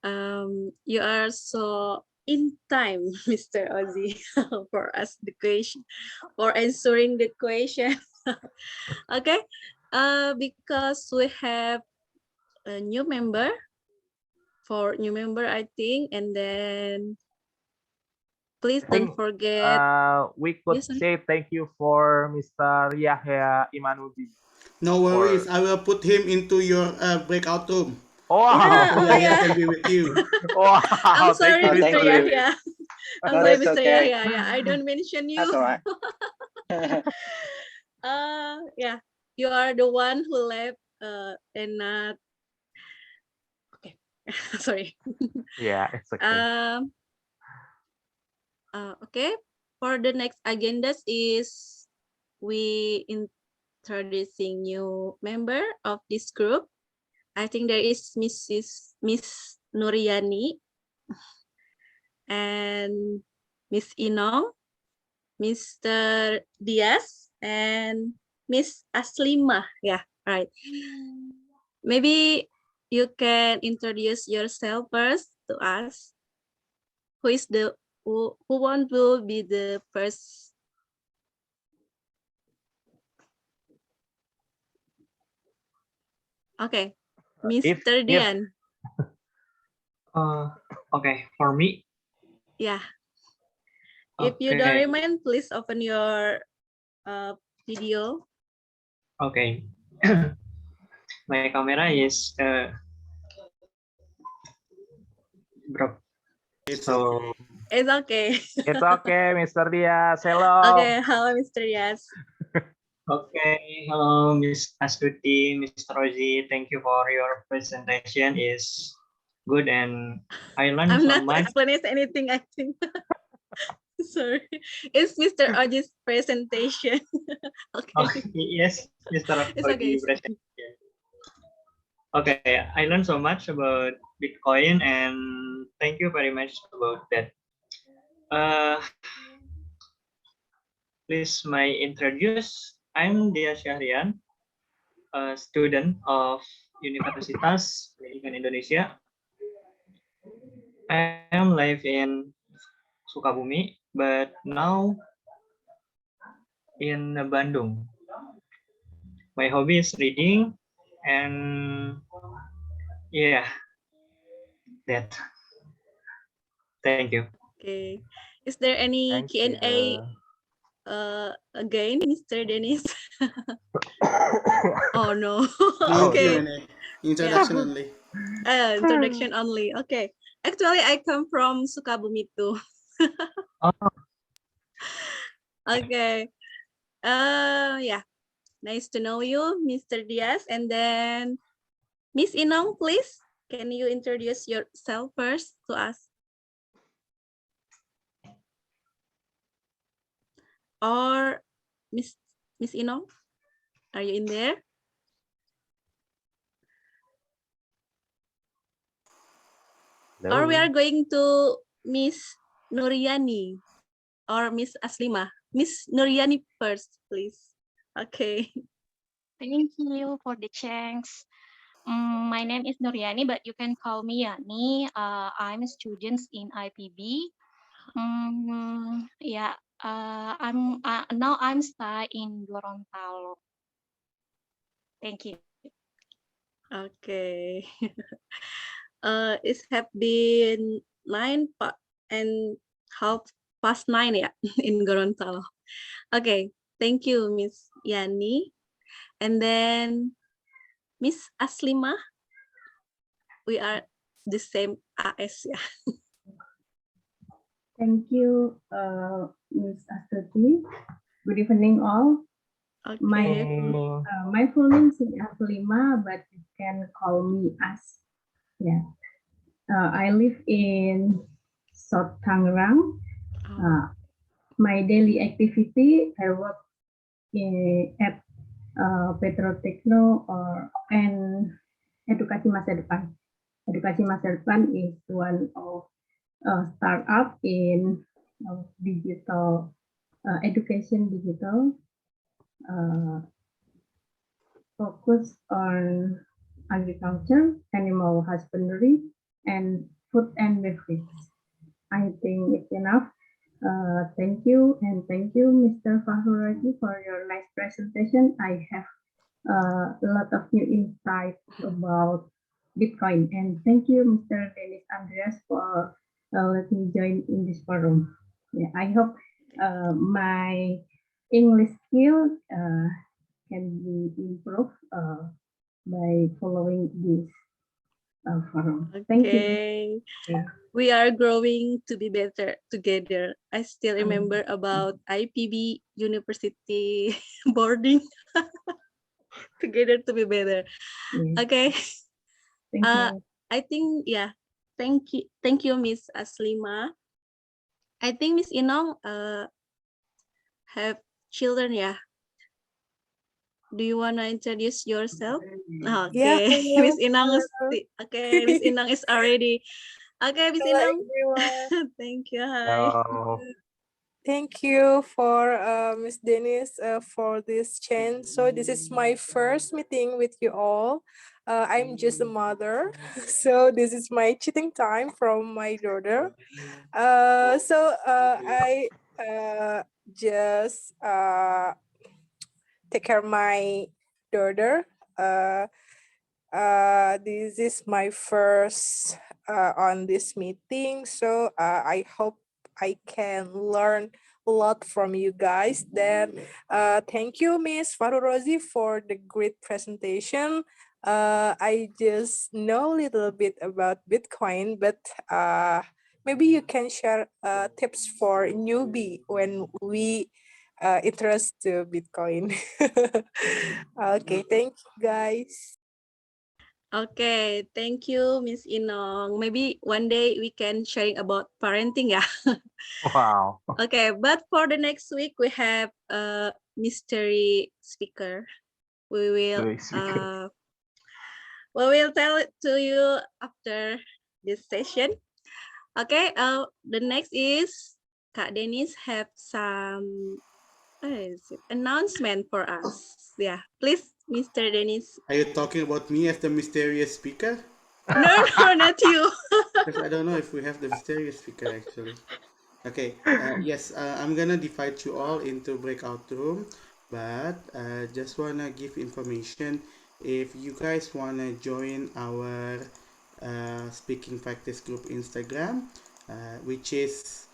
You are so in time, Mr. Ozzy, for us the question, for answering the question. Okay. Because we have a new member, I think, and then please don't forget. We could Yes, sorry. say thank you for Mr. Yahya Imanuddin. No worries, I will put him into your breakout room. Yeah, Wow. oh Yeah, he yeah. can be with you. I'm Wow, thank sorry, you, Mr. Mr. Thank you. Yahya. I'm No, sorry, that's Mr. okay. Yahya. Yeah, I don't mention you. That's all right. Yeah, you are the one who left and not. Okay. Sorry. Yeah, it's okay. Okay. For the next agendas is we introducing new member of this group. I think there is Miss Nuriani and Miss Inong, Mr. Diaz, and Miss Aslima. Yeah, right. Maybe you can introduce yourself first to us. Who want to be the first? Okay, If Mr. Dian. Okay, for me, Yeah. If you don't okay, remind, please open your video. okay. My camera is broke. It's So okay. It's okay. it's okay, Mr. Diaz. Hello. Okay, hello, Mr. Diaz. okay, hello, Miss Astuti, Mr. Rosie. Thank you for your presentation. Is good and I learned I'm so not much. explaining anything, I think. Sorry. It's Mr. Oji's presentation. Oh, Okay. yes, Mr. It's okay. Rosie presentation. Okay, I learned so much about Bitcoin and thank you very much about that. Please my introduce. I'm Dia Syahrian, a student of Universitas Pendidikan Indonesia. I am live in Sukabumi, but now in Bandung. My hobby is reading and yeah, that. Thank you. Okay. Is there any Thank Q&A you. again, Mr. Dennis? Oh no. No Oh Okay. no. Q&A. Introduction only. Introduction only. Okay. Actually, I come from Sukabumi too. Oh, Okay. Yeah. Nice to know you, Mr. Diaz. And then Miss Inong, please. Can you introduce yourself first to us? Or Miss Inong, are you in there? Or we Hello. are going to Miss Nuriani or Miss Aslima. Miss Nuriani first, please. Okay. Thank you for the chance. My name is Nuriani, but you can call me Yani. I'm a student in IPB. Yeah, I'm now I'm studying in Gorontalo. Thank you. Okay. It have been 9:30 yeah, in Gorontalo. Okay, thank you, Miss Yani. And then Miss Aslima, we are the same AS, yeah. Thank you, Ms. Astuti. Good evening, all. Okay. My full name is Aslima, but you can call me As. Yeah. I live in South Tangerang. My daily activity, I work at Petrotechno and Edukasi Masa Depan. Edukasi Masa Depan is one of startup in digital education digital focus on agriculture, animal husbandry, and food and beverage. I think it's enough. Thank you, and thank you, Mr. Fachrurrazie, for your nice presentation. I have a lot of new insight about Bitcoin, and thank you, Mr. Dennis Andreas, for letting me join in this forum. Yeah, I hope my English skill can be improved by following this forum. Thank you. Okay. Okay. We are growing to be better together. I still remember about IPB University boarding together to be better. Yes. Okay. Thank you. I think, yeah, thank you, Miss Aslima. I think Miss Inong have children, yeah. Do you want to introduce yourself? Yeah, Okay, hello. Miss Inong is okay. Miss Inong is already okay. Miss Hello, Inong, everyone. thank you. Hi. Oh, Thank you for Miss Dennis for this chance. So this is my first meeting with you all. I'm just a mother, so this is my cheating time from my daughter. I just take care of my daughter. This is my first on this meeting, so I hope I can learn a lot from you guys. Then thank you, Miss Fachrurrazie, for the great presentation. I just know a little bit about Bitcoin, but maybe you can share tips for newbie when we interest to Bitcoin. Okay, thank you, guys. Okay, thank you, Miss Inong. Maybe one day we can sharing about parenting, yeah. wow. Okay, but for the next week we have a mystery speaker. We will Very speaker. tell it to you after this session. Okay, the next is Kak Dennis have some announcement for us. Yeah, please, Mr. Dennis. Are you talking about me as the mysterious speaker? No, no, not you. Because I don't know if we have the mysterious speaker actually. Okay, yes, I'm gonna divide you all into breakout room, but just wanna give information. If you guys wanna join our speaking practice group Instagram, which is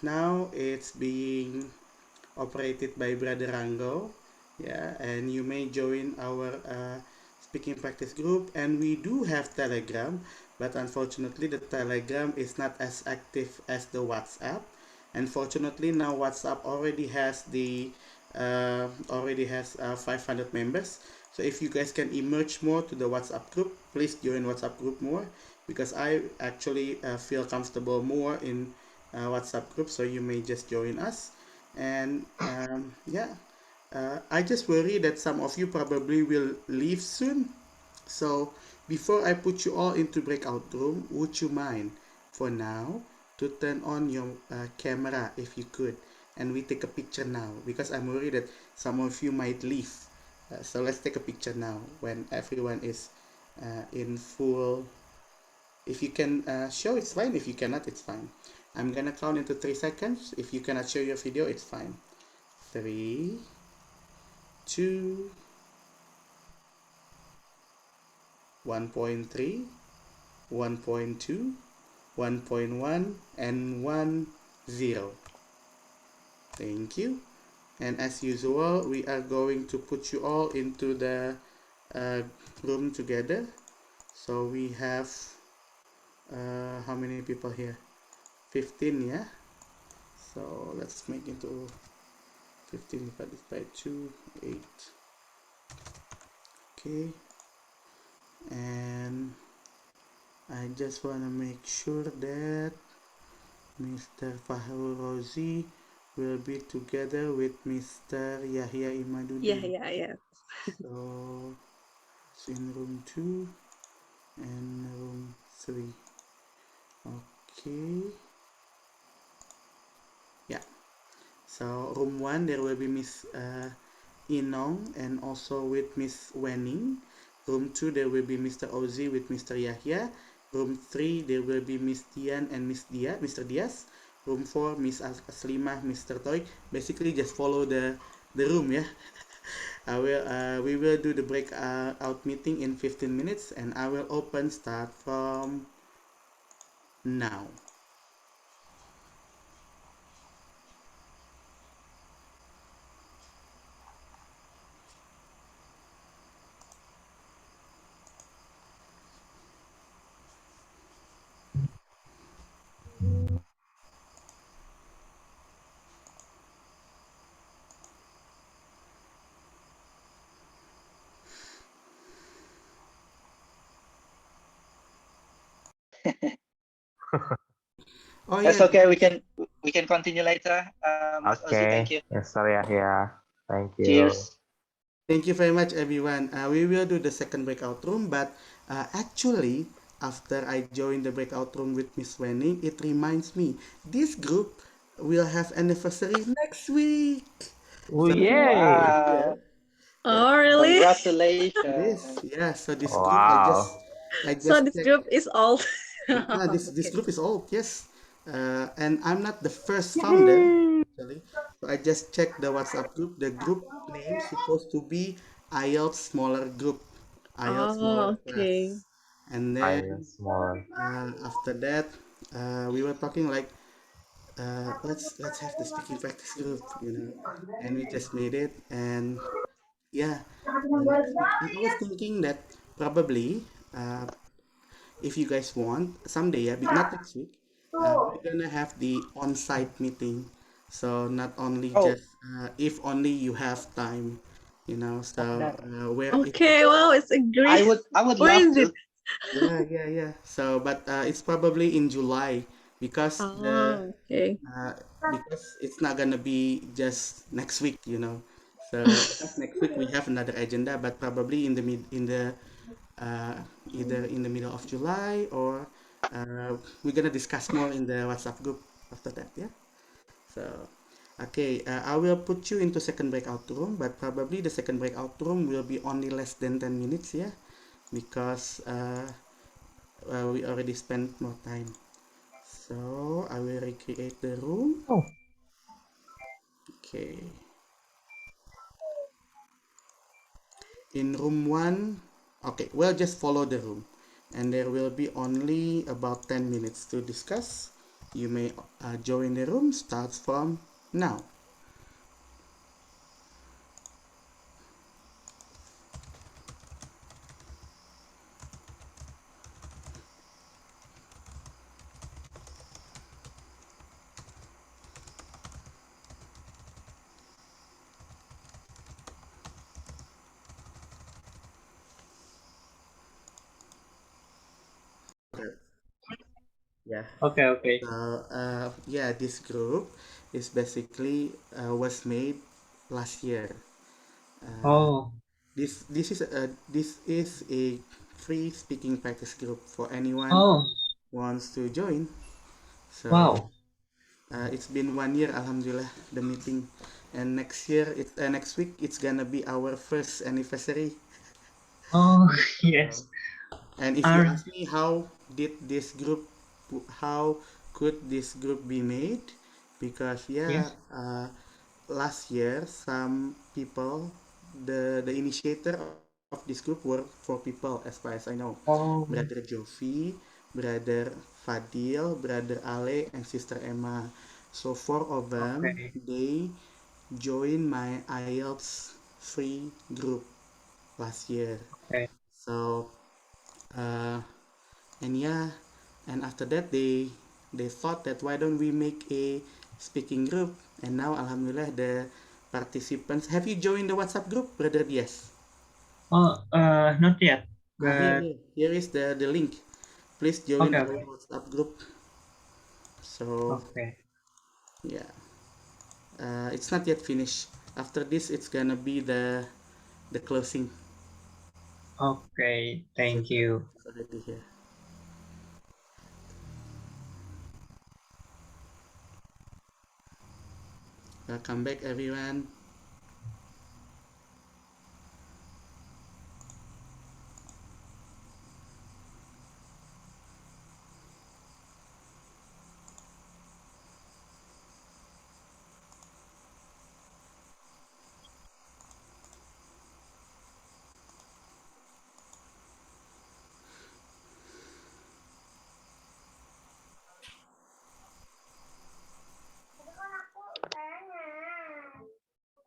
now it's being operated by Brother Rango. Yeah, and you may join our speaking practice group. And we do have Telegram, but unfortunately, the Telegram is not as active as the WhatsApp. Unfortunately, now WhatsApp already has 500 members. So if you guys can emerge more to the WhatsApp group, please join WhatsApp group more because I actually feel comfortable more in WhatsApp group. So you may just join us. And yeah, I just worry that some of you probably will leave soon. So before I put you all into breakout room, would you mind for now to turn on your camera if you could, and we take a picture now because I'm worried that some of you might leave. So let's take a picture now when everyone is in full. If you can show, it's fine. If you cannot, it's fine. I'm gonna count into 3 seconds. If you cannot show your video, it's fine. 3, 2, 1.3, 1.2, 1.1, and 1.0. Thank you. And as usual, we are going to put you all into the uh, room together. So we have how many people here? 15, yeah? So let's make it to 15 divided by 2, 8. Okay. And I just want to make sure that Mr. Fachrurrazie will be together with Mr. Yahya Yeah, Imaduddin. yeah, yeah. So it's in room 2 and room 3. Okay. Yeah. So room 1 there will be Miss Inong and also with Miss Wenning. Room 2 there will be Mr. Ozzy with Mr. Yahya. Room 3 there will be Miss Dian and Mr. Diaz. Room 4 Miss Aslimah, Mr. Toy. Basically just follow the room, yeah. We will do the breakout meeting in 15 minutes and I will open start from now. Oh That's yeah, okay. We can continue later. Mas Ozzy, thank Okay. you. Yes, sorry ya. Thank you. Cheers. thank you very much, everyone. We will do the second breakout room, but actually, after I join the breakout room with Miss Wenning, it reminds me this group will have anniversary next week. Oh, So yay. yeah, Wow. yeah. Oh, really? Congratulations. Yeah. So this group, Wow. I So just this checked. group is old. This Okay. group is old, yes. And I'm not the first founder, actually. So I just checked the WhatsApp group. The group name supposed to be IELTS smaller group, IELTS smaller Oh, okay. class. And I then small. after that, we were talking like, let's have the speaking practice group, and we just made it. And yeah, next week. And I was thinking that probably. If you guys want someday, yeah, but not next week, we're gonna have the on-site meeting. So not only Oh, just if only you have time, so where it Okay, wow, it's a great. I would Where love is it? to. yeah. So but it's probably in July because the Oh, okay. uh, because it's not gonna be just next week. So because next week we have another agenda, but probably uh, either in the middle of July or we're gonna discuss more in the WhatsApp group after that. Yeah. So okay, I will put you into second breakout room, but probably the second breakout room will be only less than 10 minutes. Yeah, because we already spent more time. So I will recreate the room. Oh, Okay. In room one, okay, well, just follow the room. And there will be only about 10 minutes to discuss. You may join the room, starts from now. Yeah. Okay, okay. So, yeah, this group is basically was made last year. Uh, Oh, this is a free speaking practice group for anyone oh, wants to join. So wow. it's been 1 year, Alhamdulillah, the meeting, and next week it's gonna be our first anniversary. Oh, Uh, yes. and if you Are ask me did this group, how could this group be made? Because yeah, yes. last year some people, the initiator of this group were four people, as far as I know. Oh, Brother Jovi, Brother Fadil, Brother Ale, and Sister Emma. So four of them, okay. they joined my IELTS free group last year. Okay. So uh, and yeah, and after that they thought that why don't we make a speaking group? And now Alhamdulillah the participants. Have you joined the WhatsApp group, Brother Diaz? Oh, not yet, Here, but here is the link. Please join okay, our okay, WhatsApp group. So okay, yeah, it's not yet finished. After this, it's gonna be the closing. okay. So Thank you. it's already here. Welcome back, everyone.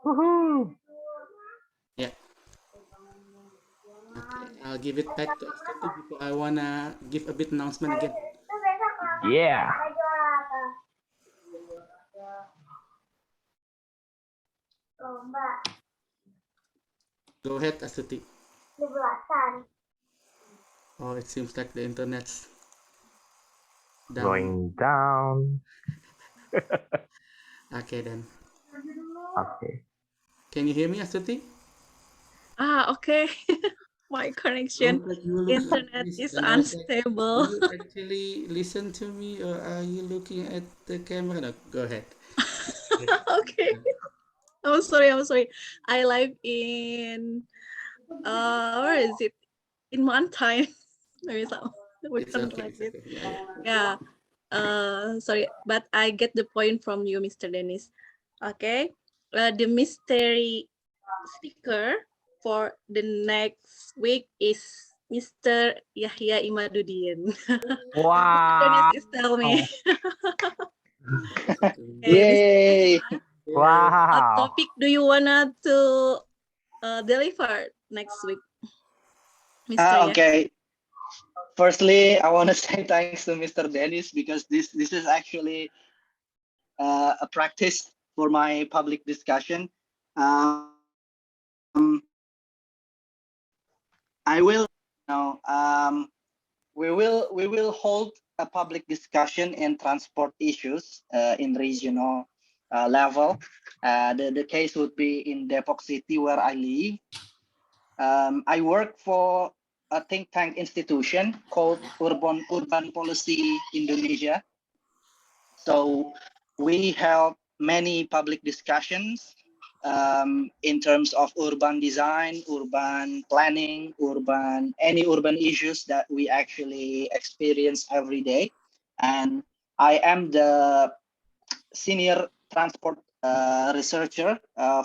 woohoo. Yeah. Okay, I'll give it back to Astuti before I wanna give a bit announcement again. Yeah. Go ahead, Astuti. Oh, it seems like the internet's Going down. Okay then. Okay. Can you hear me, Astuti? Okay. My connection internet is And I was like, do unstable. you actually listen to me or are you looking at the camera? No, go ahead. Okay. I'm sorry. I live in where is it? In one time. Maybe so. We It's can okay. like It's this. okay. Yeah, yeah. Yeah. Sorry, but I get the point from you, Mr. Dennis. Okay. The mystery speaker for the next week is Mr. Yahya Imaduddin. Mr. Dennis Wow. is tell me. Yay! What Wow. topic do you wanna to deliver next week, Mr. Yahya? Okay. Firstly, I want to say thanks to Mr. Dennis because this is actually a practice for my public discussion. I will, we will hold a public discussion in transport issues in regional level. The case would be in Depok City where I live. I work for a think tank institution called Urban Policy Indonesia. So we held many public discussions in terms of urban design, urban planning, any urban issues that we actually experience every day. And I am the senior transport researcher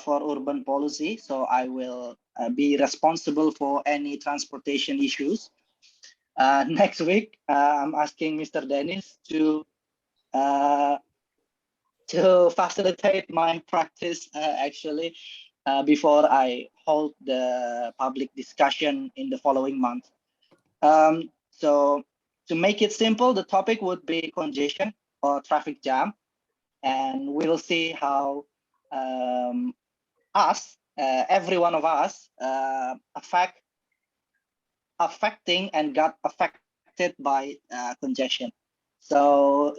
for urban policy. So I will be responsible for any transportation issues. Next week, I'm asking Mr. Dennis uh, to facilitate my practice actually before I hold the public discussion in the following month. So to make it simple, the topic would be congestion or traffic jam, and we'll see how every one of us, affecting and got affected by congestion. So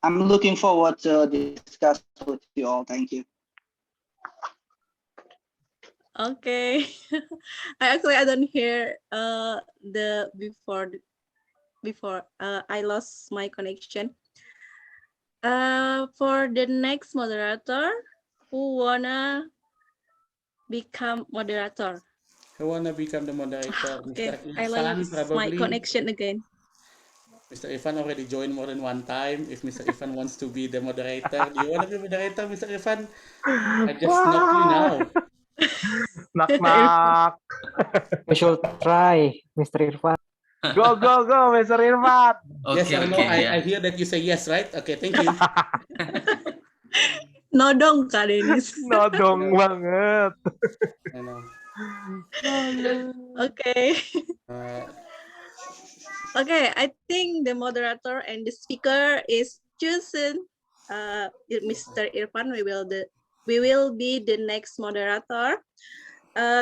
I'm looking forward to discuss with you all. Thank you. Okay. I don't hear the before I lost my connection. For the next moderator, who wanna become moderator? Who wanna become the moderator? Okay, Mr. I Irfan, lost my probably. connection again. Mr. Irfan already joined more than one time. If Mr. Irfan wants to be the moderator, do you want to be moderator, Mr. Irfan? I just knocked you now. Knock knock. We should try, Mr. Irfan. Go go go, Mr. Irfan. Yes or no? Okay, I hear that you say yes, right? Okay, thank you. No dong, Kak Dennis. Nodong banget. I know. Okay. Uh, Okay, I think the moderator and the speaker is chosen. Mr. Irfan, we will be the next moderator.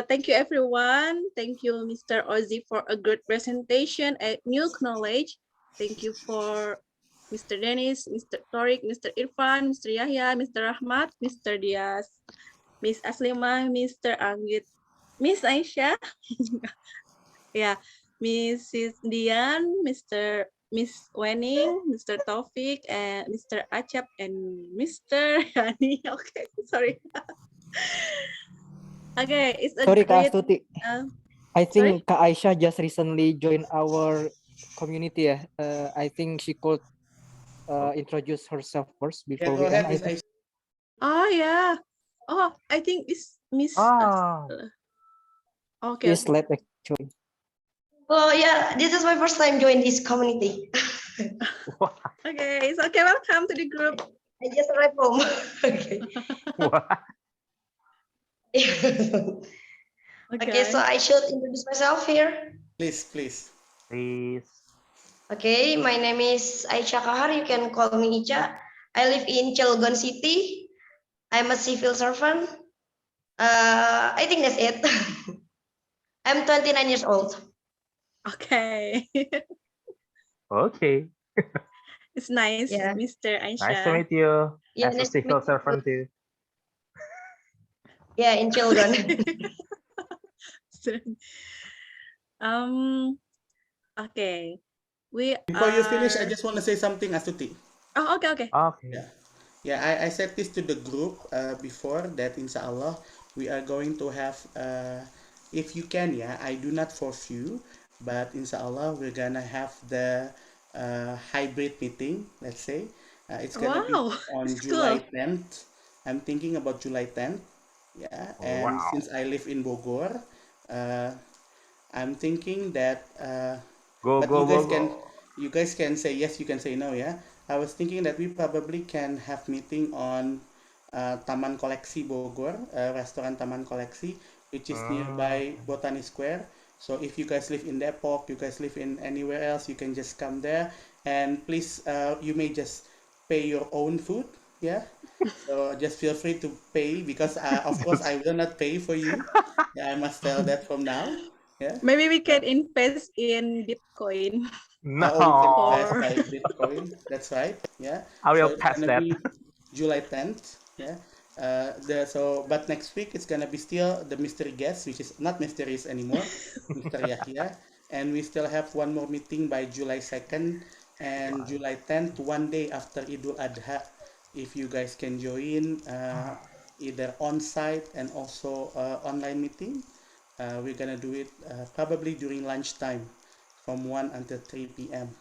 Thank you, everyone. Thank you, Mr. Ozzy, for a good presentation and new knowledge. Thank you for Mr. Dennis, Mr. Torik, Mr. Irfan, Mr. Yahya, Mr. Rahmat, Mr. Dias, Miss Aslimah, Mr. Anggit, Miss Aisyah, yeah, Mrs. Dian, Miss Wenning, Mr. Taufik, and Mr. Acap, and Mr. Yani. Okay, sorry. Okay, it's a Sorry, Kak great. Astuti. I think Kak Aisyah just recently joined our community. I think she could introduce herself first yeah, before go we ahead, end. Miss Aisyah. Oh yeah. Oh, I think it's Miss. Okay. She's late actually. Oh yeah, this is my first time join this community. Okay, it's okay. Welcome to the group. I just arrived home. Okay. Okay, so I should introduce myself here. Please, please. Please. Okay, my name is Aisyah Kahar. You can call me Icha. I live in Cilegon City. I'm a civil servant. I think that's it. I'm 29 years old. Okay. Okay. It's nice, Yeah. Mr. Nice to Aisha. meet you Yeah, as a nice to civil meet you. servant too. Yeah, in Cilegon. Okay. We Before you finish, I are. just want to say something, Astuti. Oh, okay, okay. Okay. Yeah. Yeah, I said this to the group before that inshallah we are going to have if you can, yeah, I do not force you, but inshallah we're gonna have the hybrid meeting, let's say. It's gonna be Wow, on it's July cool. 10th. I'm thinking about July 10th. Yeah, and Wow. since I live in Bogor, uh, I'm thinking that Go, but go, go, go. you guys can say yes, you can say no, yeah. I was thinking that we probably can have meeting on Taman Koleksi Bogor, restaurant Taman Koleksi, which is nearby Okay. Botani Square. So if you guys live in Depok, you guys live in anywhere else, you can just come there. And please, you may just pay your own food, yeah. So just feel free to pay because of course I will not pay for you. Yeah, I must tell that from now. Yeah. Maybe we can invest in Bitcoin Oh, you can No, invest or by Bitcoin. That's right. Yeah. I So will it's pass gonna that. be July 10th. Yeah. But next week it's gonna be still the mystery guest, which is not mysterious anymore, Mr. Yahya. And we still have one more meeting by July 2nd and Right. July 10th, one day after Idul Adha. If you guys can join either on site and also online meeting, we're gonna do it probably during lunchtime from 1 until 3 p.m.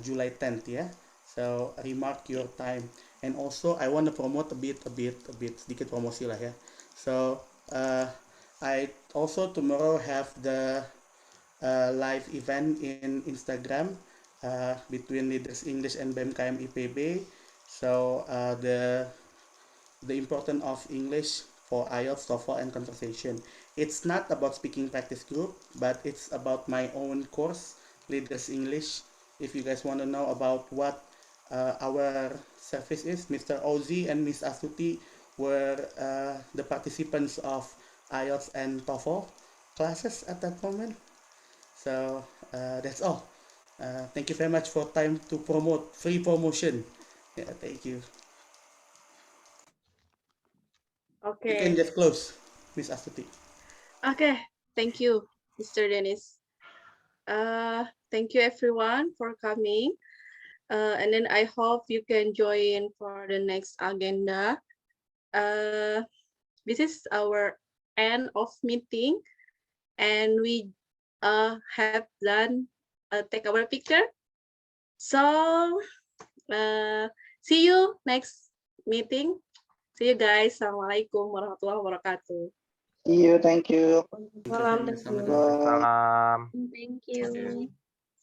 July 10th, yeah. So remark your time. And also I want to promote a bit, sedikit promosi lah ya. So I also tomorrow have the live event in Instagram between Leaders English and BMKM IPB. So the importance of English for IELTS, TOEFL, and conversation. It's not about speaking practice group, but it's about my own course, Leaders English. If you guys want to know about what our service is, Mr. Ozzy and Miss Astuti were the participants of IELTS and TOEFL classes at that moment. So that's all. Thank you very much for time to promote, free promotion. Yeah, thank you. You can okay. just close, Miss Astuti. Okay. Thank you, Mr. Dennis. Thank you everyone for coming. And then I hope you can join for the next agenda. This is our end of meeting, and we have done take our picture. So see you next meeting. See you guys. Assalamualaikum warahmatullahi wabarakatuh. See you. Thank you. Salam, thank you. Bye. Salam. Thank you.